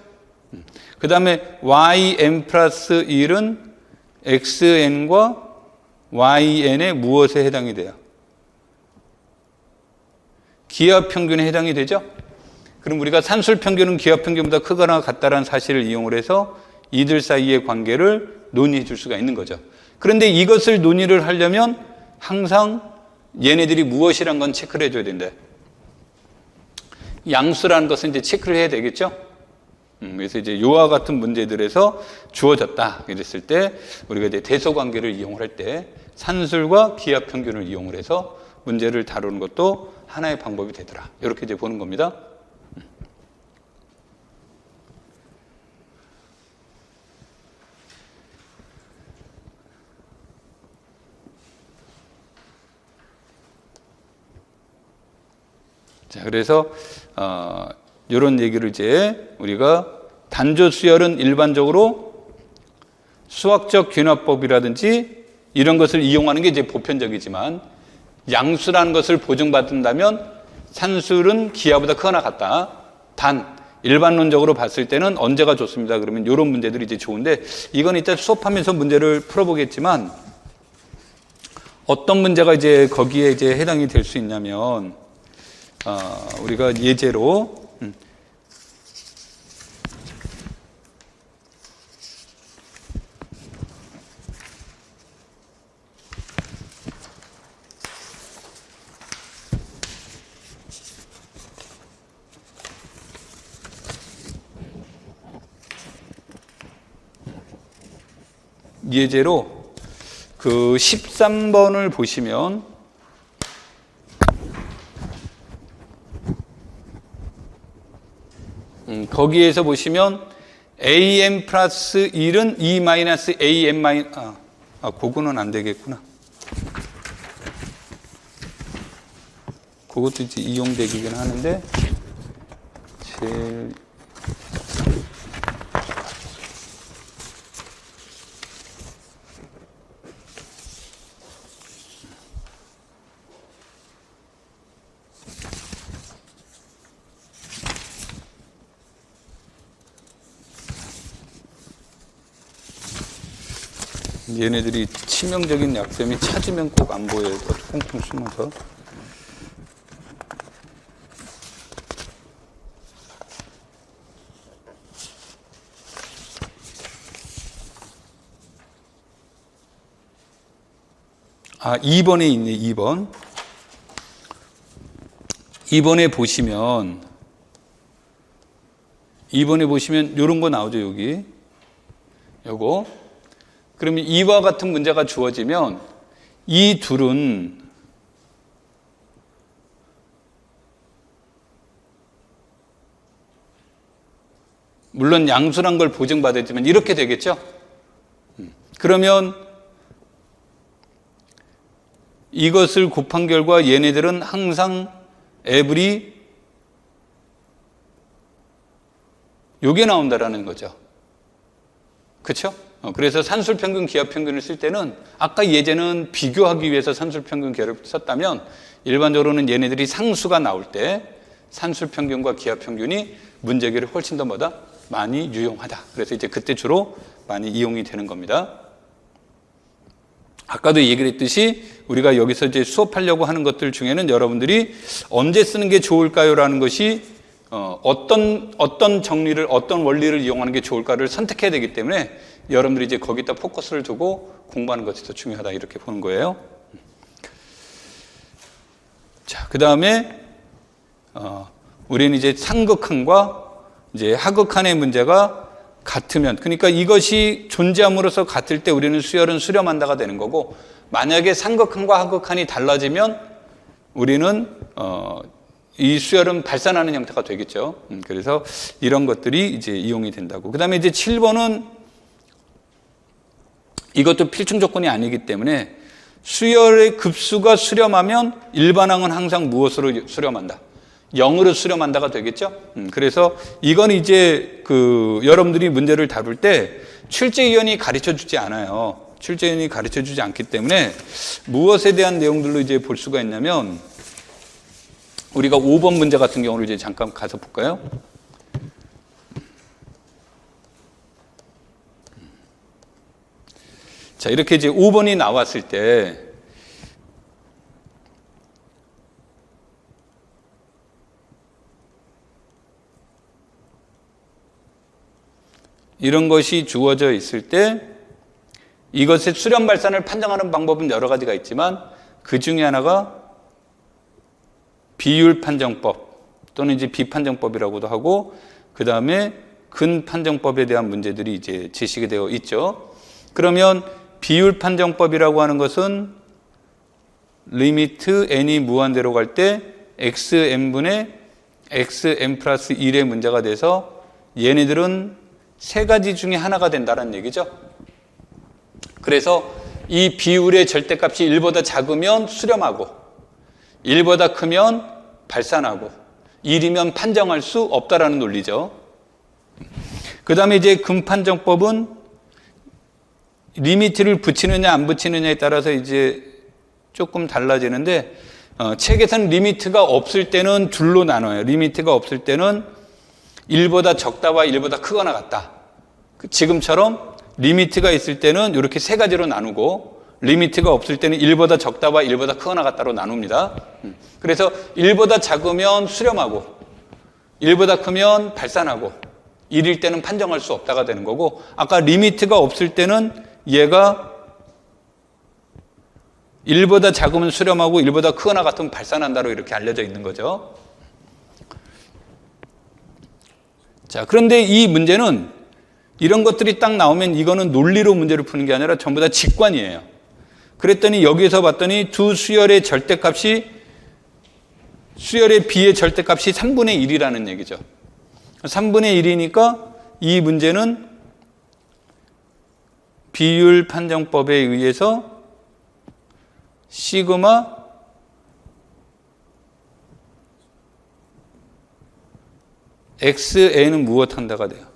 그 다음에 yn 플러스 1은 xn과 yn의 무엇에 해당이 돼요? 기하 평균에 해당이 되죠? 그럼 우리가 산술 평균은 기하 평균보다 크거나 같다라는 사실을 이용을 해서 이들 사이의 관계를 논의해 줄 수가 있는 거죠. 그런데 이것을 논의를 하려면 항상 얘네들이 무엇이란 건 체크를 해줘야 된대. 양수라는 것은 이제 체크를 해야 되겠죠? 그래서 이제 요와 같은 문제들에서 주어졌다 이랬을 때 우리가 이제 대소 관계를 이용을 할 때 산술과 기하 평균을 이용을 해서 문제를 다루는 것도 하나의 방법이 되더라. 이렇게 이제 보는 겁니다. 자, 그래서 이런 얘기를 이제 우리가 단조 수열은 일반적으로 수학적 균화법이라든지 이런 것을 이용하는 게 이제 보편적이지만 양수라는 것을 보증받는다면 산술은 기하보다 크거나 같다. 단 일반론적으로 봤을 때는 언제가 좋습니다. 그러면 이런 문제들이 이제 좋은데 이건 이따 수업하면서 문제를 풀어보겠지만 어떤 문제가 이제 거기에 이제 해당이 될 수 있냐면 우리가 예제로 그 13번을 보시면 거기에서 보시면 am 플러스 1은 2 마이너스 am 마이너스 그거는 안 되겠구나. 그것도 이제 이용되기는 하는데 제일 얘네들이 치명적인 약점이 찾으면 꼭 안 보여요. 꽁꽁 숨어서. 아, 2번에 있네, 2번. 2번에 보시면 요런 거 나오죠, 여기. 요거. 그러면 이와 같은 문제가 주어지면 이 둘은 물론 양수란 걸 보증받았지만 이렇게 되겠죠? 그러면 이것을 곱한 결과 얘네들은 항상 에브리 요게 나온다라는 거죠. 그렇죠? 그래서 산술평균, 기하평균을 쓸 때는 아까 예제는 비교하기 위해서 산술평균, 기하를 썼다면 일반적으로는 얘네들이 상수가 나올 때 산술평균과 기하평균이 문제계를 훨씬 더 많이 유용하다. 그래서 이제 그때 주로 많이 이용이 되는 겁니다. 아까도 얘기를 했듯이 우리가 여기서 이제 수업하려고 하는 것들 중에는 여러분들이 언제 쓰는 게 좋을까요? 라는 것이 어떤 정리를, 어떤 원리를 이용하는 게 좋을까를 선택해야 되기 때문에 여러분들이 이제 거기다 포커스를 두고 공부하는 것이 더 중요하다. 이렇게 보는 거예요. 자, 그 다음에, 우리는 이제 상극한과 이제 하극한의 문제가 같으면, 그러니까 이것이 존재함으로써 같을 때 우리는 수열은 수렴한다가 되는 거고, 만약에 상극한과 하극한이 달라지면 우리는, 이 수열은 발산하는 형태가 되겠죠. 그래서 이런 것들이 이제 이용이 된다고. 그 다음에 이제 7번은 이것도 필충 조건이 아니기 때문에 수열의 급수가 수렴하면 일반항은 항상 무엇으로 수렴한다? 0으로 수렴한다가 되겠죠. 그래서 이건 이제 여러분들이 문제를 다룰 때 출제위원이 가르쳐 주지 않아요. 출제위원이 가르쳐 주지 않기 때문에 무엇에 대한 내용들로 이제 볼 수가 있냐면 우리가 5번 문제 같은 경우를 이제 잠깐 가서 볼까요? 자, 이렇게 이제 5번이 나왔을 때 이런 것이 주어져 있을 때 이것의 수렴 발산을 판정하는 방법은 여러 가지가 있지만 그 중에 하나가 비율 판정법 또는 이제 비판정법이라고도 하고 그 다음에 근판정법에 대한 문제들이 이제 제시가 되어 있죠. 그러면 비율 판정법이라고 하는 것은 리미트 n이 무한대로 갈 때 xn분의 xn 플러스 1의 문제가 돼서 얘네들은 세 가지 중에 하나가 된다는 얘기죠. 그래서 이 비율의 절대값이 1보다 작으면 수렴하고 1보다 크면 발산하고 1이면 판정할 수 없다라는 논리죠. 그 다음에 이제 근판정법은 리미트를 붙이느냐 안 붙이느냐에 따라서 이제 조금 달라지는데 책에서는 리미트가 없을 때는 둘로 나눠요. 리미트가 없을 때는 1보다 적다와 1보다 크거나 같다. 지금처럼 리미트가 있을 때는 이렇게 세 가지로 나누고 리미트가 없을 때는 1보다 적다와 1보다 크거나 같다로 나눕니다. 그래서 1보다 작으면 수렴하고 1보다 크면 발산하고 1일 때는 판정할 수 없다가 되는 거고 아까 리미트가 없을 때는 얘가 1보다 작으면 수렴하고 1보다 크거나 같으면 발산한다로 이렇게 알려져 있는 거죠. 자, 그런데 이 문제는 이런 것들이 딱 나오면 이거는 논리로 문제를 푸는 게 아니라 전부 다 직관이에요. 그랬더니 여기서 봤더니 두 수열의 절대값이 수열의 B의 절대값이 3분의 1이라는 얘기죠. 3분의 1이니까 이 문제는 비율 판정법에 의해서 시그마 xn은 무엇한다가 돼요.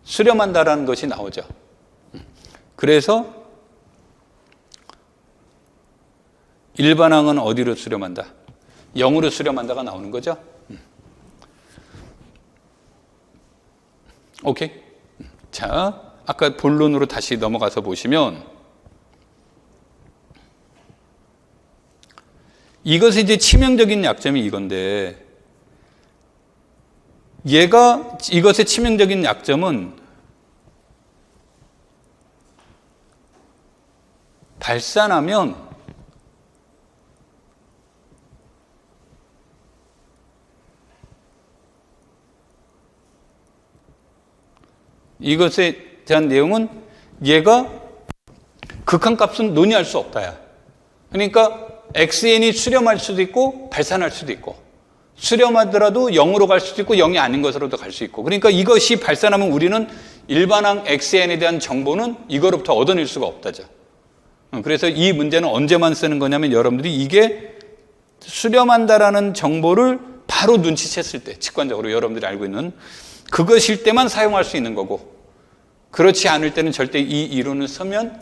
수렴한다라는 것이 나오죠. 그래서 일반항은 어디로 수렴한다? 0으로 수렴한다가 나오는 거죠. 오케이. 자, 아까 본론으로 다시 넘어가서 보시면 이것의 이제 치명적인 약점이 이건데 이것의 치명적인 약점은 발산하면 이것에 대한 내용은 얘가 극한값은 논의할 수 없다야. 그러니까 xn이 수렴할 수도 있고 발산할 수도 있고 수렴하더라도 0으로 갈 수도 있고 0이 아닌 것으로도 갈 수 있고 그러니까 이것이 발산하면 우리는 일반항 xn에 대한 정보는 이거로부터 얻어낼 수가 없다죠. 그래서 이 문제는 언제만 쓰는 거냐면 여러분들이 이게 수렴한다라는 정보를 바로 눈치챘을 때 직관적으로 여러분들이 알고 있는 그것일 때만 사용할 수 있는 거고 그렇지 않을 때는 절대 이 이론을 쓰면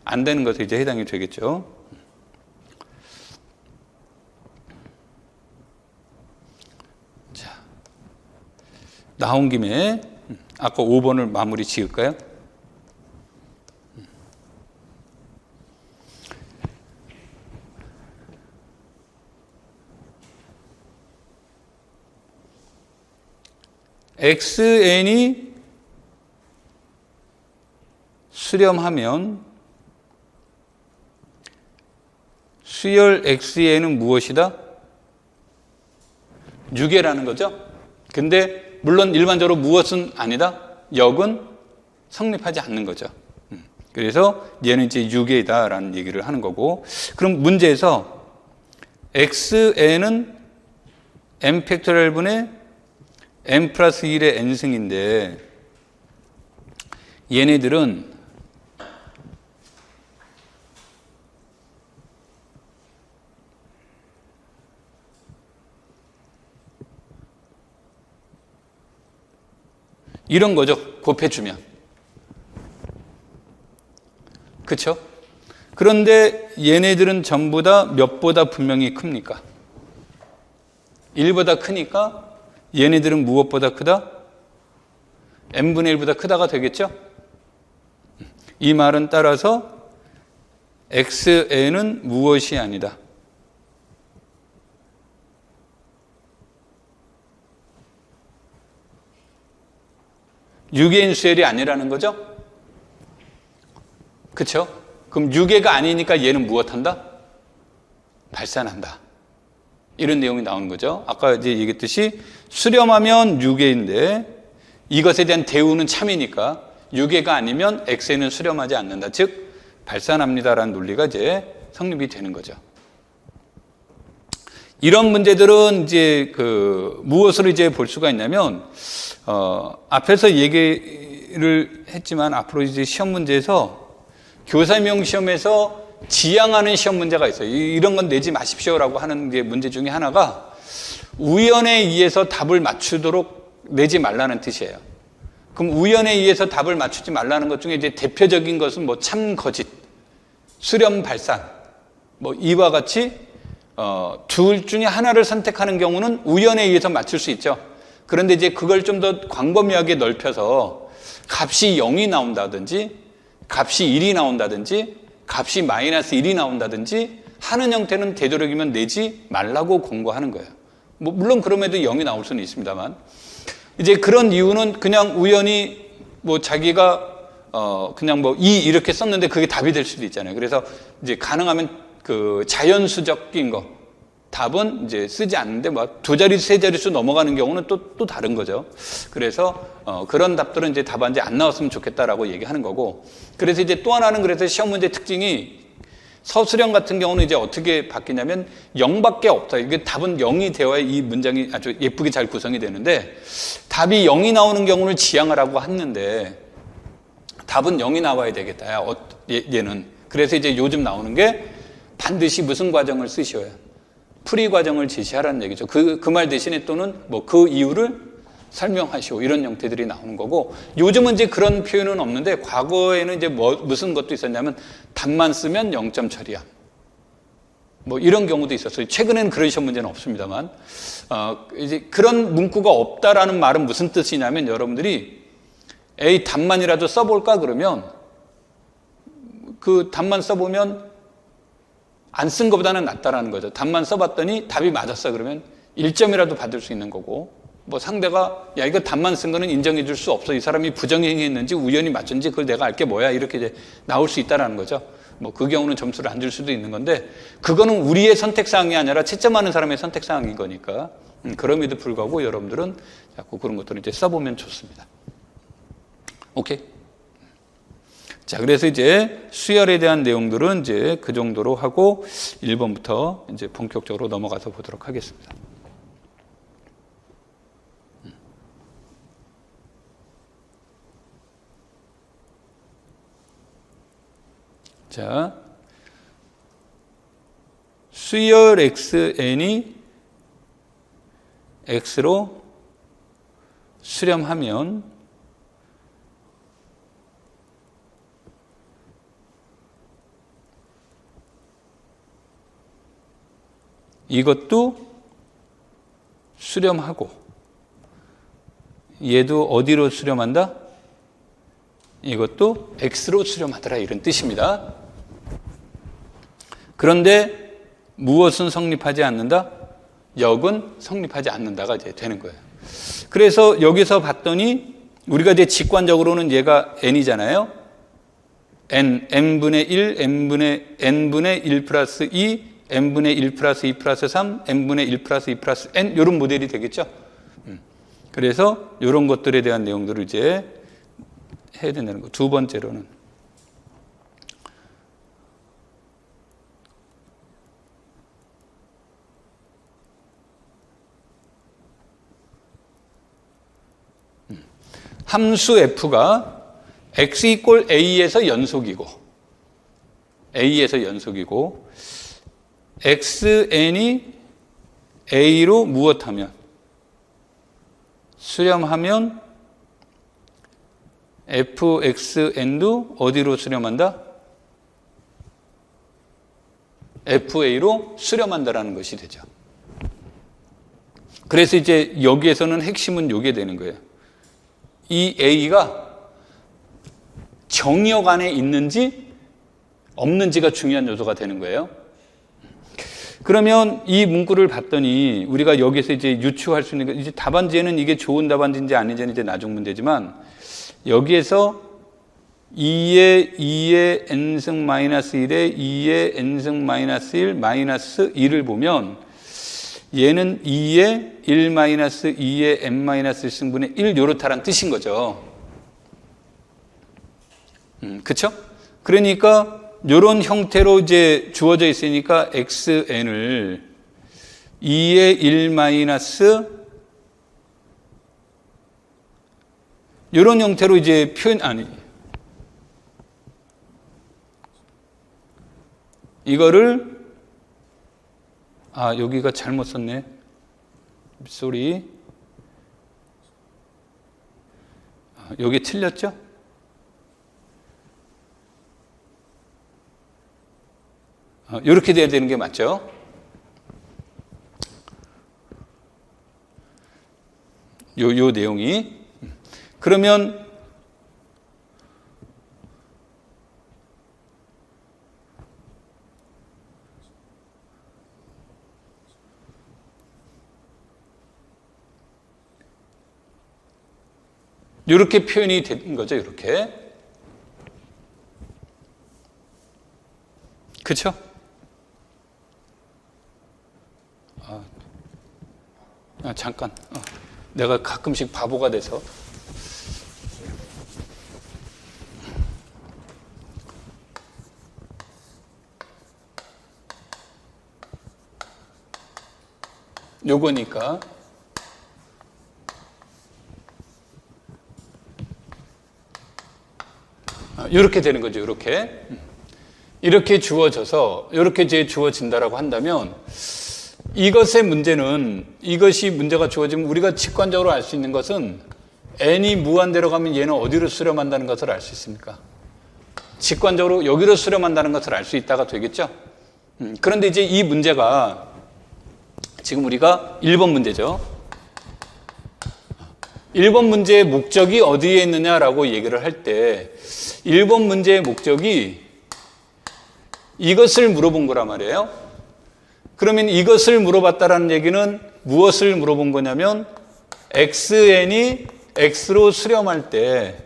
안 되는 것에 이제 해당이 되겠죠. 자, 나온 김에 아까 5번을 마무리 지을까요? xn이 수렴하면 수열 xn은 무엇이다? 유계라는 거죠. 근데 물론 일반적으로 무엇은 아니다. 역은 성립하지 않는 거죠. 그래서 얘는 이제 유계다라는 얘기를 하는 거고 그럼 문제에서 xn은 m 팩토리얼 분의 n 플러스 1의 n승인데 얘네들은 이런 거죠. 곱해주면. 그렇죠? 그런데 얘네들은 전부 다 몇보다 분명히 큽니까? 1보다 크니까 얘네들은 무엇보다 크다? n분의 1보다 크다가 되겠죠? 이 말은 따라서 xn은 무엇이 아니다. 유괴인 수열이 아니라는 거죠? 그렇죠? 그럼 유괴가 아니니까 얘는 무엇한다? 발산한다. 이런 내용이 나오는 거죠. 아까 이제 얘기했듯이 수렴하면 유괴인데 이것에 대한 대우는 참이니까 유괴가 아니면 x는 수렴하지 않는다. 즉 발산합니다라는 논리가 이제 성립이 되는 거죠. 이런 문제들은 이제 무엇으로 이제 볼 수가 있냐면 앞에서 얘기를 했지만 앞으로 이제 시험 문제에서 교사명 시험에서 지향하는 시험 문제가 있어요. 이런 건 내지 마십시오라고 하는 게 문제 중에 하나가 우연에 의해서 답을 맞추도록 내지 말라는 뜻이에요. 그럼 우연에 의해서 답을 맞추지 말라는 것 중에 이제 대표적인 것은 뭐 참 거짓, 수렴 발산, 뭐 이와 같이 둘 중에 하나를 선택하는 경우는 우연에 의해서 맞출 수 있죠. 그런데 이제 그걸 좀 더 광범위하게 넓혀서 값이 0이 나온다든지 값이 1이 나온다든지 값이 마이너스 1이 나온다든지 하는 형태는 되도록이면 내지 말라고 권고하는 거예요. 뭐 물론 그럼에도 0이 나올 수는 있습니다만 이제 그런 이유는 그냥 우연히 뭐 자기가 그냥 뭐 2 이렇게 썼는데 그게 답이 될 수도 있잖아요. 그래서 이제 가능하면 그 자연수적인 거 답은 이제 쓰지 않는데 뭐 2자릿수, 3자릿수 넘어가는 경우는 또 다른 거죠. 그래서 그런 답들은 이제 답안지 안 나왔으면 좋겠다라고 얘기하는 거고. 그래서 이제 또 하나는 그래서 시험 문제 특징이 서술형 같은 경우는 이제 어떻게 바뀌냐면 0밖에 없다. 이게 답은 0이 되어야 이 문장이 아주 예쁘게 잘 구성이 되는데 답이 0이 나오는 경우를 지향하라고 했는데 답은 0이 나와야 되겠다. 얘는. 그래서 이제 요즘 나오는 게 반드시 무슨 과정을 쓰셔야 풀이 과정을 제시하라는 얘기죠. 그 말 대신에 또는 뭐 그 이유를 설명하시오. 이런 형태들이 나오는 거고 요즘은 이제 그런 표현은 없는데 과거에는 이제 무슨 것도 있었냐면 답만 쓰면 0점 처리함. 뭐 이런 경우도 있었어요. 최근에는 그런 시험 문제는 없습니다만 이제 그런 문구가 없다라는 말은 무슨 뜻이냐면 여러분들이 에이 답만이라도 써볼까 그러면 그 답만 써보면 안 쓴 것보다는 낫다라는 거죠. 답만 써봤더니 답이 맞았어 그러면 1점이라도 받을 수 있는 거고 뭐 상대가 야 이거 답만 쓴 거는 인정해 줄 수 없어. 이 사람이 부정행위했는지 우연히 맞춘지 그걸 내가 알게 뭐야 이렇게 이제 나올 수 있다라는 거죠. 뭐 그 경우는 점수를 안 줄 수도 있는 건데 그거는 우리의 선택사항이 아니라 채점하는 사람의 선택사항인 거니까 그럼에도 불구하고 여러분들은 자꾸 그런 것들을 이제 써보면 좋습니다. 오케이? 자, 그래서 이제 수열에 대한 내용들은 이제 그 정도로 하고 1번부터 이제 본격적으로 넘어가서 보도록 하겠습니다. 자, 수열 xn이 x로 수렴하면 이것도 수렴하고 얘도 어디로 수렴한다? 이것도 x로 수렴하더라 이런 뜻입니다. 그런데 무엇은 성립하지 않는다? 역은 성립하지 않는다가 이제 되는 거예요. 그래서 여기서 봤더니 우리가 이제 직관적으로는 얘가 n이잖아요. n분의 1, n분의 1 플러스 2, n분의 1 플러스 2 플러스 3, n분의 1 플러스 2 플러스 n 이런 모델이 되겠죠. 그래서 이런 것들에 대한 내용들을 이제 해야 된다는 거. 두 번째로는 함수 f가 x 이꼴 a에서 연속이고 xn이 a로 무엇하면 수렴하면 fxn도 어디로 수렴한다? fa로 수렴한다라는 것이 되죠. 그래서 이제 여기에서는 핵심은 요게 되는 거예요. 이 a가 정의역 안에 있는지 없는지가 중요한 요소가 되는 거예요. 그러면 이 문구를 봤더니 우리가 여기서 이제 유추할 수 있는 게, 이제 답안지에는 이게 좋은 답안지인지 아닌지는 이제 나중 문제지만, 여기에서 2의 n승 마이너스 1에 2의 n승 마이너스 1 마이너스 2를 보면, 얘는 2의 1 마이너스 2의 n 마이너스 1승분의 1 요렇다란 뜻인 거죠. 그쵸? 그러니까 요런 형태로 이제 주어져 있으니까 xn을 2의 1 마이너스 요런 형태로 이제 이거를 여기가 잘못 썼네. 쏘리. 여기 틀렸죠? 이렇게 돼야 되는 게 맞죠? 요 내용이. 그러면 이렇게 표현이 된 거죠, 이렇게. 그쵸? 잠깐. 내가 가끔씩 바보가 돼서. 요거니까. 이렇게 되는 거죠, 이렇게. 이렇게 주어져서, 이렇게 이제 주어진다라고 한다면, 이것의 문제는, 이것이 문제가 주어지면 우리가 직관적으로 알 수 있는 것은 n이 무한대로 가면 얘는 어디로 수렴한다는 것을 알 수 있습니까? 직관적으로 여기로 수렴한다는 것을 알 수 있다가 되겠죠? 그런데 이제 이 문제가 지금 우리가 1번 문제죠. 1번 문제의 목적이 어디에 있느냐라고 얘기를 할 때 1번 문제의 목적이 이것을 물어본 거란 말이에요. 그러면 이것을 물어봤다라는 얘기는 무엇을 물어본 거냐면 xn이 x로 수렴할 때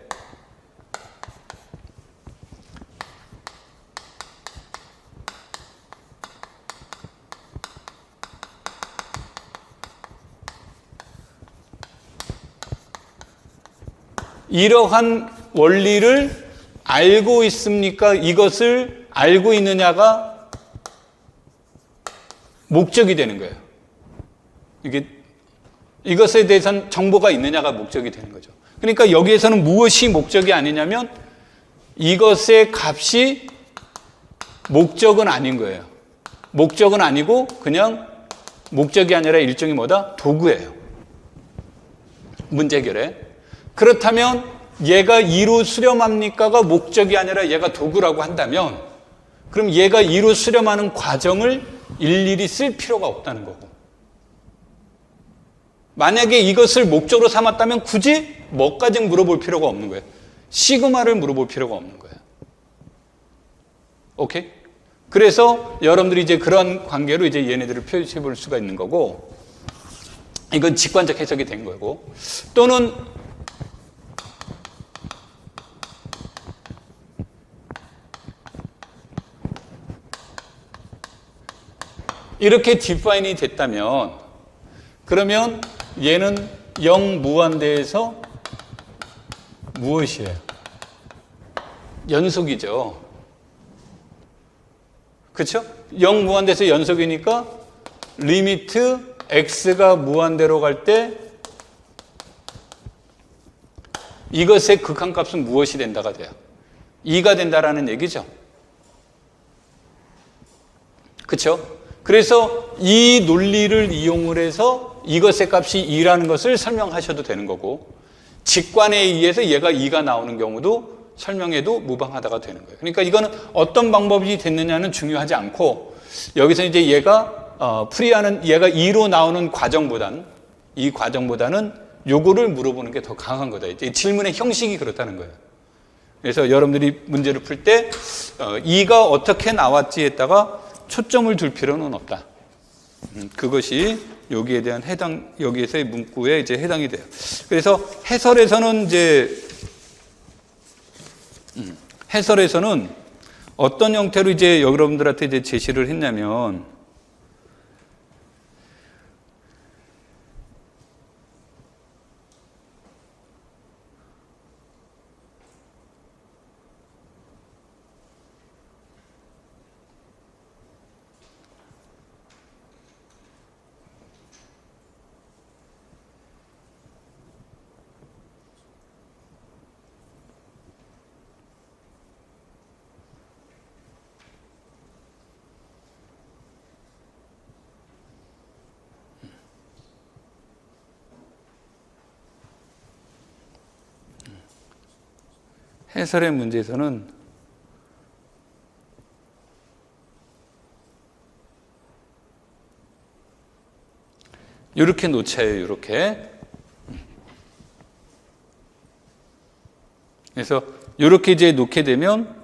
이러한 원리를 알고 있습니까? 이것을 알고 있느냐가 목적이 되는 거예요. 이것에 대해서는 정보가 있느냐가 목적이 되는 거죠. 그러니까 여기에서는 무엇이 목적이 아니냐면 이것의 값이 목적은 아닌 거예요. 목적은 아니고 그냥 목적이 아니라 일종의 뭐다? 도구예요. 문제 해결에. 그렇다면 얘가 2로 수렴합니까가 목적이 아니라 얘가 도구라고 한다면 그럼 얘가 2로 수렴하는 과정을 일일이 쓸 필요가 없다는 거고, 만약에 이것을 목적으로 삼았다면 굳이 뭐까지 물어볼 필요가 없는 거예요. 시그마를 물어볼 필요가 없는 거예요. 오케이? 그래서 여러분들이 이제 그런 관계로 이제 얘네들을 표시해 볼 수가 있는 거고, 이건 직관적 해석이 된 거고, 또는 이렇게 디파인이 됐다면 그러면 얘는 0 무한대에서 무엇이에요? 연속이죠. 그렇죠? 0 무한대에서 연속이니까 리미트 x가 무한대로 갈 때 이것의 극한값은 무엇이 된다가 돼요? 2가 된다라는 얘기죠. 그렇죠? 그래서 이 논리를 이용을 해서 이것의 값이 2라는 것을 설명하셔도 되는 거고, 직관에 의해서 얘가 2가 나오는 경우도 설명해도 무방하다가 되는 거예요. 그러니까 이거는 어떤 방법이 됐느냐는 중요하지 않고, 여기서 이제 얘가 풀이하는, 얘가 2로 나오는 이 과정보다는 요거를 물어보는 게 더 강한 거다. 이제 질문의 형식이 그렇다는 거예요. 그래서 여러분들이 문제를 풀 때 E가 어떻게 나왔지에다가 초점을 둘 필요는 없다. 그것이 여기에 대한 여기에서의 문구에 이제 해당이 돼요. 그래서 해설에서는 어떤 형태로 이제 여러분들한테 이제 제시를 했냐면, 해설의 문제에서는 이렇게 놓쳐요. 이렇게. 그래서 이렇게 이제 놓게 되면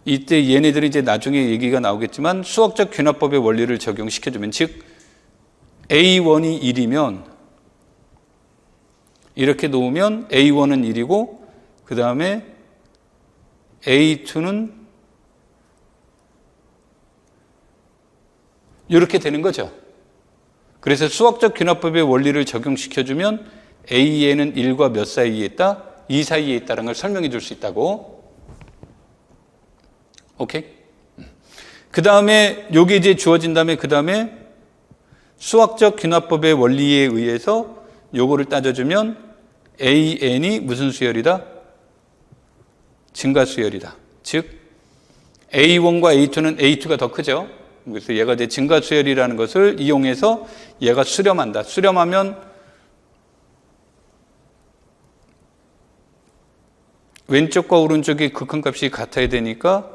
이때 얘네들이 이제 나중에 얘기가 나오겠지만 수학적 귀납법의 원리를 적용시켜주면, 즉 A1이 1이면 이렇게 놓으면 A1은 1이고 그 다음에 A2는 이렇게 되는 거죠. 그래서 수학적 귀납법의 원리를 적용시켜주면 A에는 1과 몇 사이에 있다? 2 사이에 있다는 걸 설명해 줄 수 있다고. 오케이? 그 다음에 요게 이제 주어진 다음에 그 다음에 수학적 귀납법의 원리에 의해서 요거를 따져주면 AN이 무슨 수열이다? 증가 수열이다. 즉 A1과 A2는 A2가 더 크죠. 그래서 얘가 이제 증가 수열이라는 것을 이용해서 얘가 수렴한다. 수렴하면 왼쪽과 오른쪽의 극한값이 같아야 되니까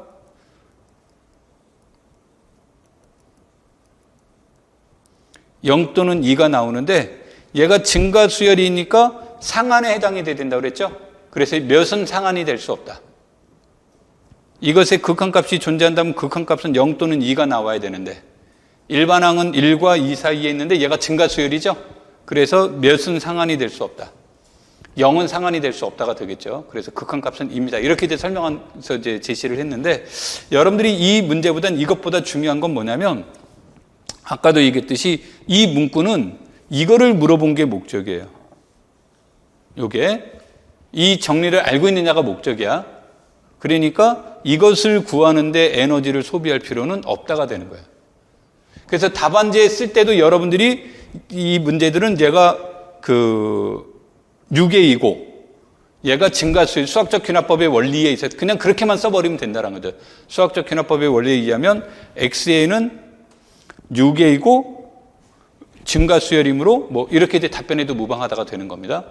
(0) 또는 (2가) 나오는데, 얘가 증가 수열이니까 상한에 해당이 돼야 된다고 그랬죠? 그래서 몇은 상한이 될 수 없다. 이것의 극한값이 존재한다면 극한값은 0 또는 2가 나와야 되는데, 일반항은 1과 2 사이에 있는데 얘가 증가 수열이죠? 그래서 몇은 상한이 될 수 없다. 0은 상한이 될 수 없다가 되겠죠. 그래서 극한값은 2입니다. 이렇게 이제 설명하면서 이제 제시를 했는데, 여러분들이 이 문제보단 이것보다 중요한 건 뭐냐면, 아까도 얘기했듯이 이 문구는 이거를 물어본 게 목적이에요. 요게 이 정리를 알고 있느냐가 목적이야. 그러니까 이것을 구하는데 에너지를 소비할 필요는 없다가 되는 거예요. 그래서 답안지에 쓸 때도 여러분들이 이 문제들은 얘가 6A이고 얘가 증가수열, 수학적 귀납법의 원리에 있어서 그냥 그렇게만 써버리면 된다는 거죠. 수학적 귀납법의 원리에 의하면 XA는 6A이고 증가수열이므로 뭐 이렇게 이제 답변해도 무방하다가 되는 겁니다.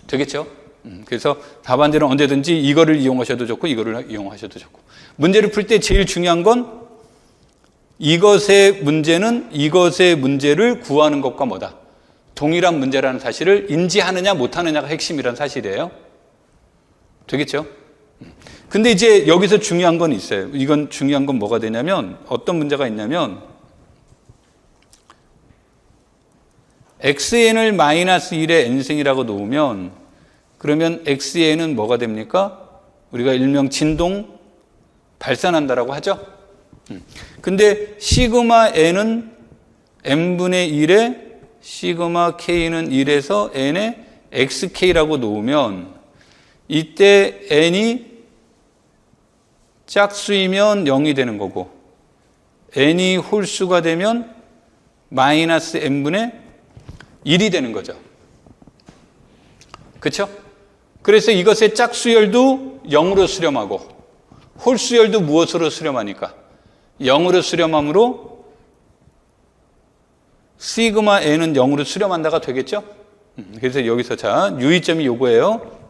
되겠죠? 그래서 답안지는 언제든지 이거를 이용하셔도 좋고 이거를 이용하셔도 좋고, 문제를 풀 때 제일 중요한 건 이것의 문제를 구하는 것과 뭐다? 동일한 문제라는 사실을 인지하느냐 못하느냐가 핵심이라는 사실이에요. 되겠죠? 근데 이제 여기서 중요한 건 있어요. 이건 중요한 건 뭐가 되냐면, 어떤 문제가 있냐면 xn을 마이너스 1의 n승이라고 놓으면, 그러면 xn은 뭐가 됩니까? 우리가 일명 진동 발산한다라고 하죠. 근데 시그마 n은 n분의 1에 시그마 k는 1에서 n에 xk라고 놓으면, 이때 n이 짝수이면 0이 되는 거고 n이 홀수가 되면 마이너스 n분의 1이 되는 거죠. 그렇죠? 그래서 이것의 짝수열도 0으로 수렴하고 홀수열도 무엇으로 수렴하니까 0으로 수렴함으로 시그마 n은 0으로 수렴한다가 되겠죠? 그래서 여기서 자, 유의점이 요거예요.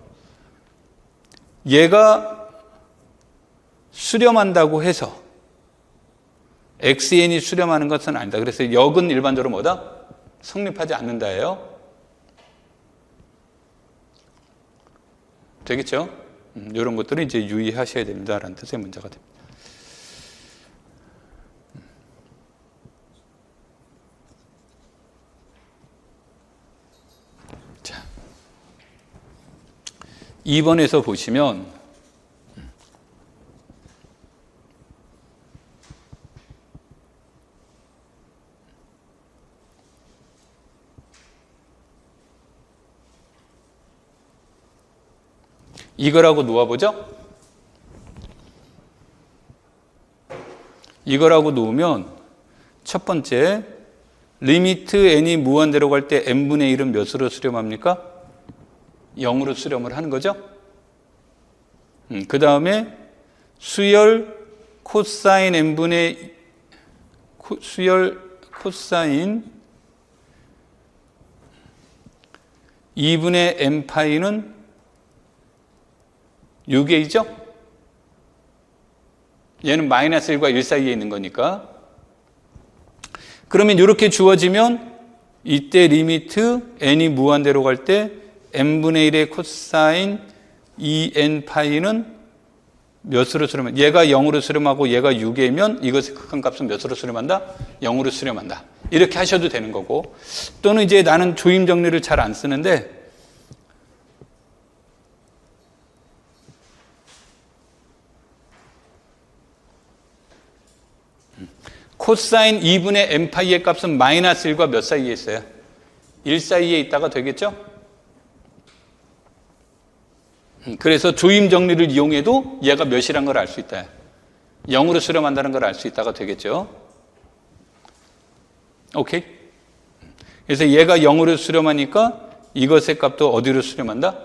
얘가 수렴한다고 해서 xn이 수렴하는 것은 아니다. 그래서 역은 일반적으로 뭐다? 성립하지 않는다예요. 되겠죠? 이런 것들은 이제 유의하셔야 됩니다라는 뜻의 문제가 됩니다. 자, 2번에서 보시면 이거라고 놓아보죠? 이거라고 놓으면 첫 번째 리미트 n이 무한대로 갈 때 n분의 1은 몇으로 수렴합니까? 0으로 수렴을 하는 거죠. 그 다음에 수열 코사인 n분의 수열 코사인 2분의 n 파이는 6a죠? 얘는 마이너스 1과 1 사이에 있는 거니까. 그러면 이렇게 주어지면 이때 리미트 n이 무한대로 갈 때 n분의 1의 코사인 2n 파이는 몇으로 수렴한다? 얘가 0으로 수렴하고 얘가 6이면 이것의 극한값은 몇으로 수렴한다? 0으로 수렴한다. 이렇게 하셔도 되는 거고, 또는 이제 나는 조임 정리를 잘 안 쓰는데 코사인 2분의 n파이의 값은 마이너스 1과 몇 사이에 있어요? 1 사이에 있다가 되겠죠? 그래서 조임 정리를 이용해도 얘가 몇이란 걸 알 수 있다. 0으로 수렴한다는 걸 알 수 있다가 되겠죠? 오케이? 그래서 얘가 0으로 수렴하니까 이것의 값도 어디로 수렴한다?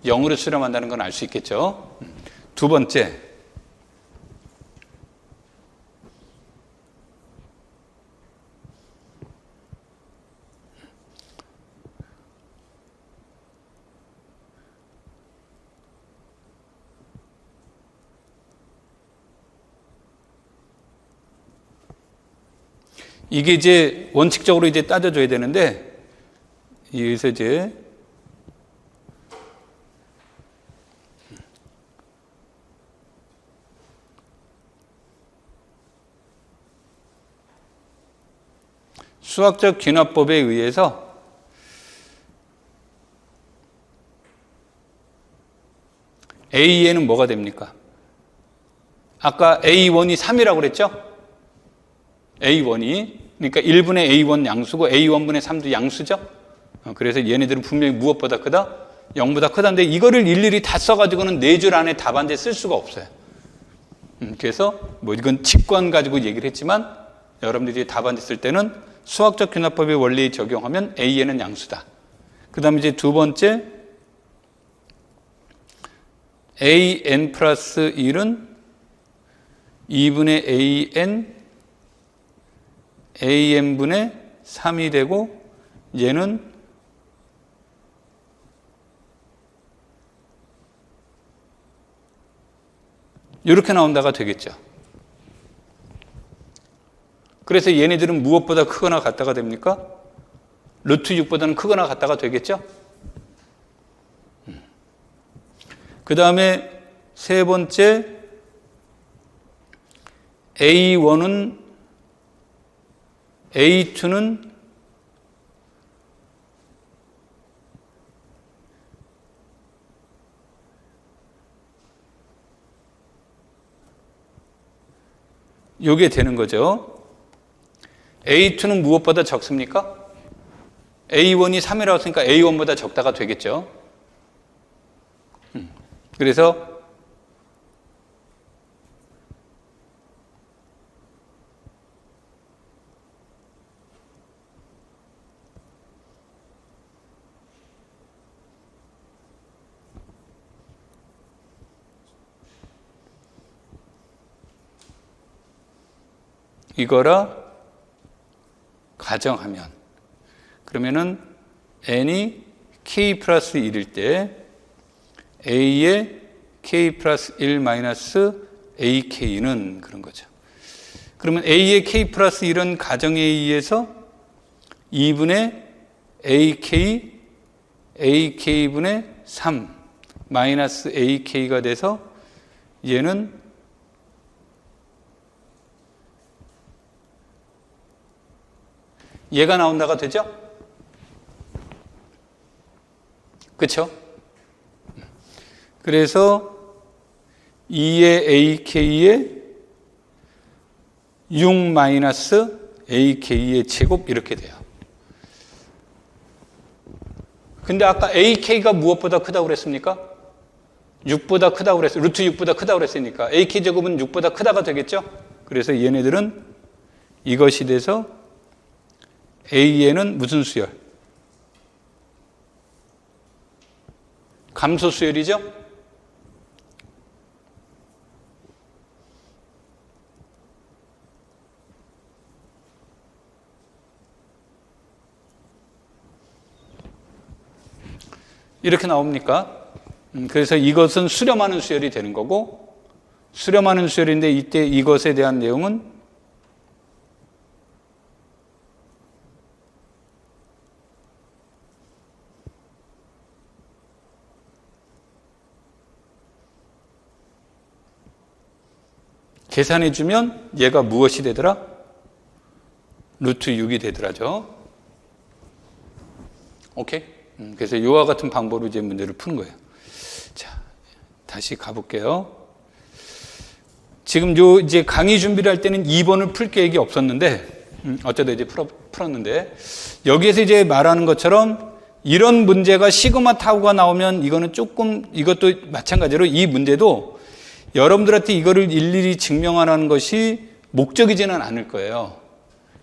0으로 수렴한다는 건 알 수 있겠죠? 두 번째, 이게 이제 원칙적으로 이제 따져줘야 되는데, 여기서 이제 수학적 귀납법에 의해서 A에는 뭐가 됩니까? 아까 A1이 3이라고 그랬죠? A1이, 그러니까 1분의 A1 양수고 A1분의 3도 양수죠? 그래서 얘네들은 분명히 무엇보다 크다? 0보다 크다는데 이거를 일일이 다 써가지고는 4줄 안에 답안지에 쓸 수가 없어요. 그래서 뭐 이건 직관 가지고 얘기를 했지만 여러분들이 답안지 쓸 때는 수학적 귀납법의 원리 적용하면 A에는 양수다. 그 다음에 이제 두 번째, AN 플러스 1은 2분의 AN AN분의 3이 되고 얘는 이렇게 나온다가 되겠죠. 그래서 얘네들은 무엇보다 크거나 같다가 됩니까? 루트 6보다는 크거나 같다가 되겠죠. 그 다음에 세 번째, A1은 A2는 요게 되는 거죠. A2는 무엇보다 적습니까? A1이 3이라고 했으니까 A1보다 적다가 되겠죠. 그래서 이거라 가정하면, 그러면은 n이 k 플러스 1일 때 a의 k 플러스 1 마이너스 ak는 그런 거죠. 그러면 a의 k 플러스 1은 가정에 의해서 2분의 ak분의 3 마이너스 AK가 돼서 얘는 얘가 나온다가 되죠? 그렇죠? 그래서 2의 AK에 6 마이너스 AK의 제곱 이렇게 돼요. 근데 아까 AK가 무엇보다 크다고 그랬습니까? 6보다 크다고 그랬어요. 루트 6보다 크다고 그랬으니까 AK 제곱은 6보다 크다가 되겠죠? 그래서 얘네들은 이것이 돼서 A에는 무슨 수열? 감소 수열이죠? 이렇게 나옵니까? 그래서 이것은 수렴하는 수열이 되는 거고, 수렴하는 수열인데 이때 이것에 대한 내용은 계산해주면 얘가 무엇이 되더라? 루트 6이 되더라죠. 오케이? 그래서 이와 같은 방법으로 이제 문제를 푸는 거예요. 자, 다시 가볼게요. 지금 이제 강의 준비를 할 때는 2번을 풀 계획이 없었는데, 어쩌다 이제 풀었는데, 여기에서 이제 말하는 것처럼 이런 문제가 시그마 타우가 나오면 이거는 조금, 이것도 마찬가지로 이 문제도 여러분들한테 이거를 일일이 증명하라는 것이 목적이지는 않을 거예요.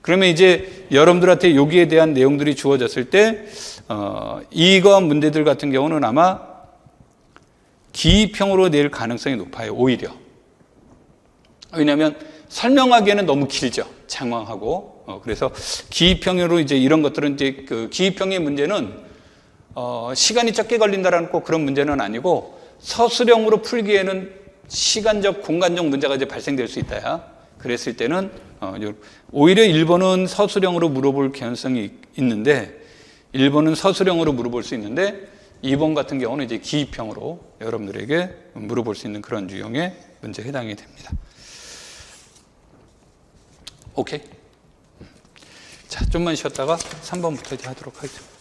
그러면 이제 여러분들한테 여기에 대한 내용들이 주어졌을 때, 이거 문제들 같은 경우는 아마 기입형으로 낼 가능성이 높아요, 오히려. 왜냐하면 설명하기에는 너무 길죠. 장황하고. 그래서 기입형으로 이제 이런 것들은 이제 그 기입형의 문제는, 시간이 적게 걸린다라는 꼭 그런 문제는 아니고 서술형으로 풀기에는 시간적, 공간적 문제가 이제 발생될 수 있다야. 그랬을 때는, 오히려 1번은 서술형으로 물어볼 개연성이 있는데, 1번은 서술형으로 물어볼 수 있는데, 2번 같은 경우는 이제 기입형으로 여러분들에게 물어볼 수 있는 그런 유형의 문제에 해당이 됩니다. 오케이? 자, 좀만 쉬었다가 3번부터 이제 하도록 하겠습니다.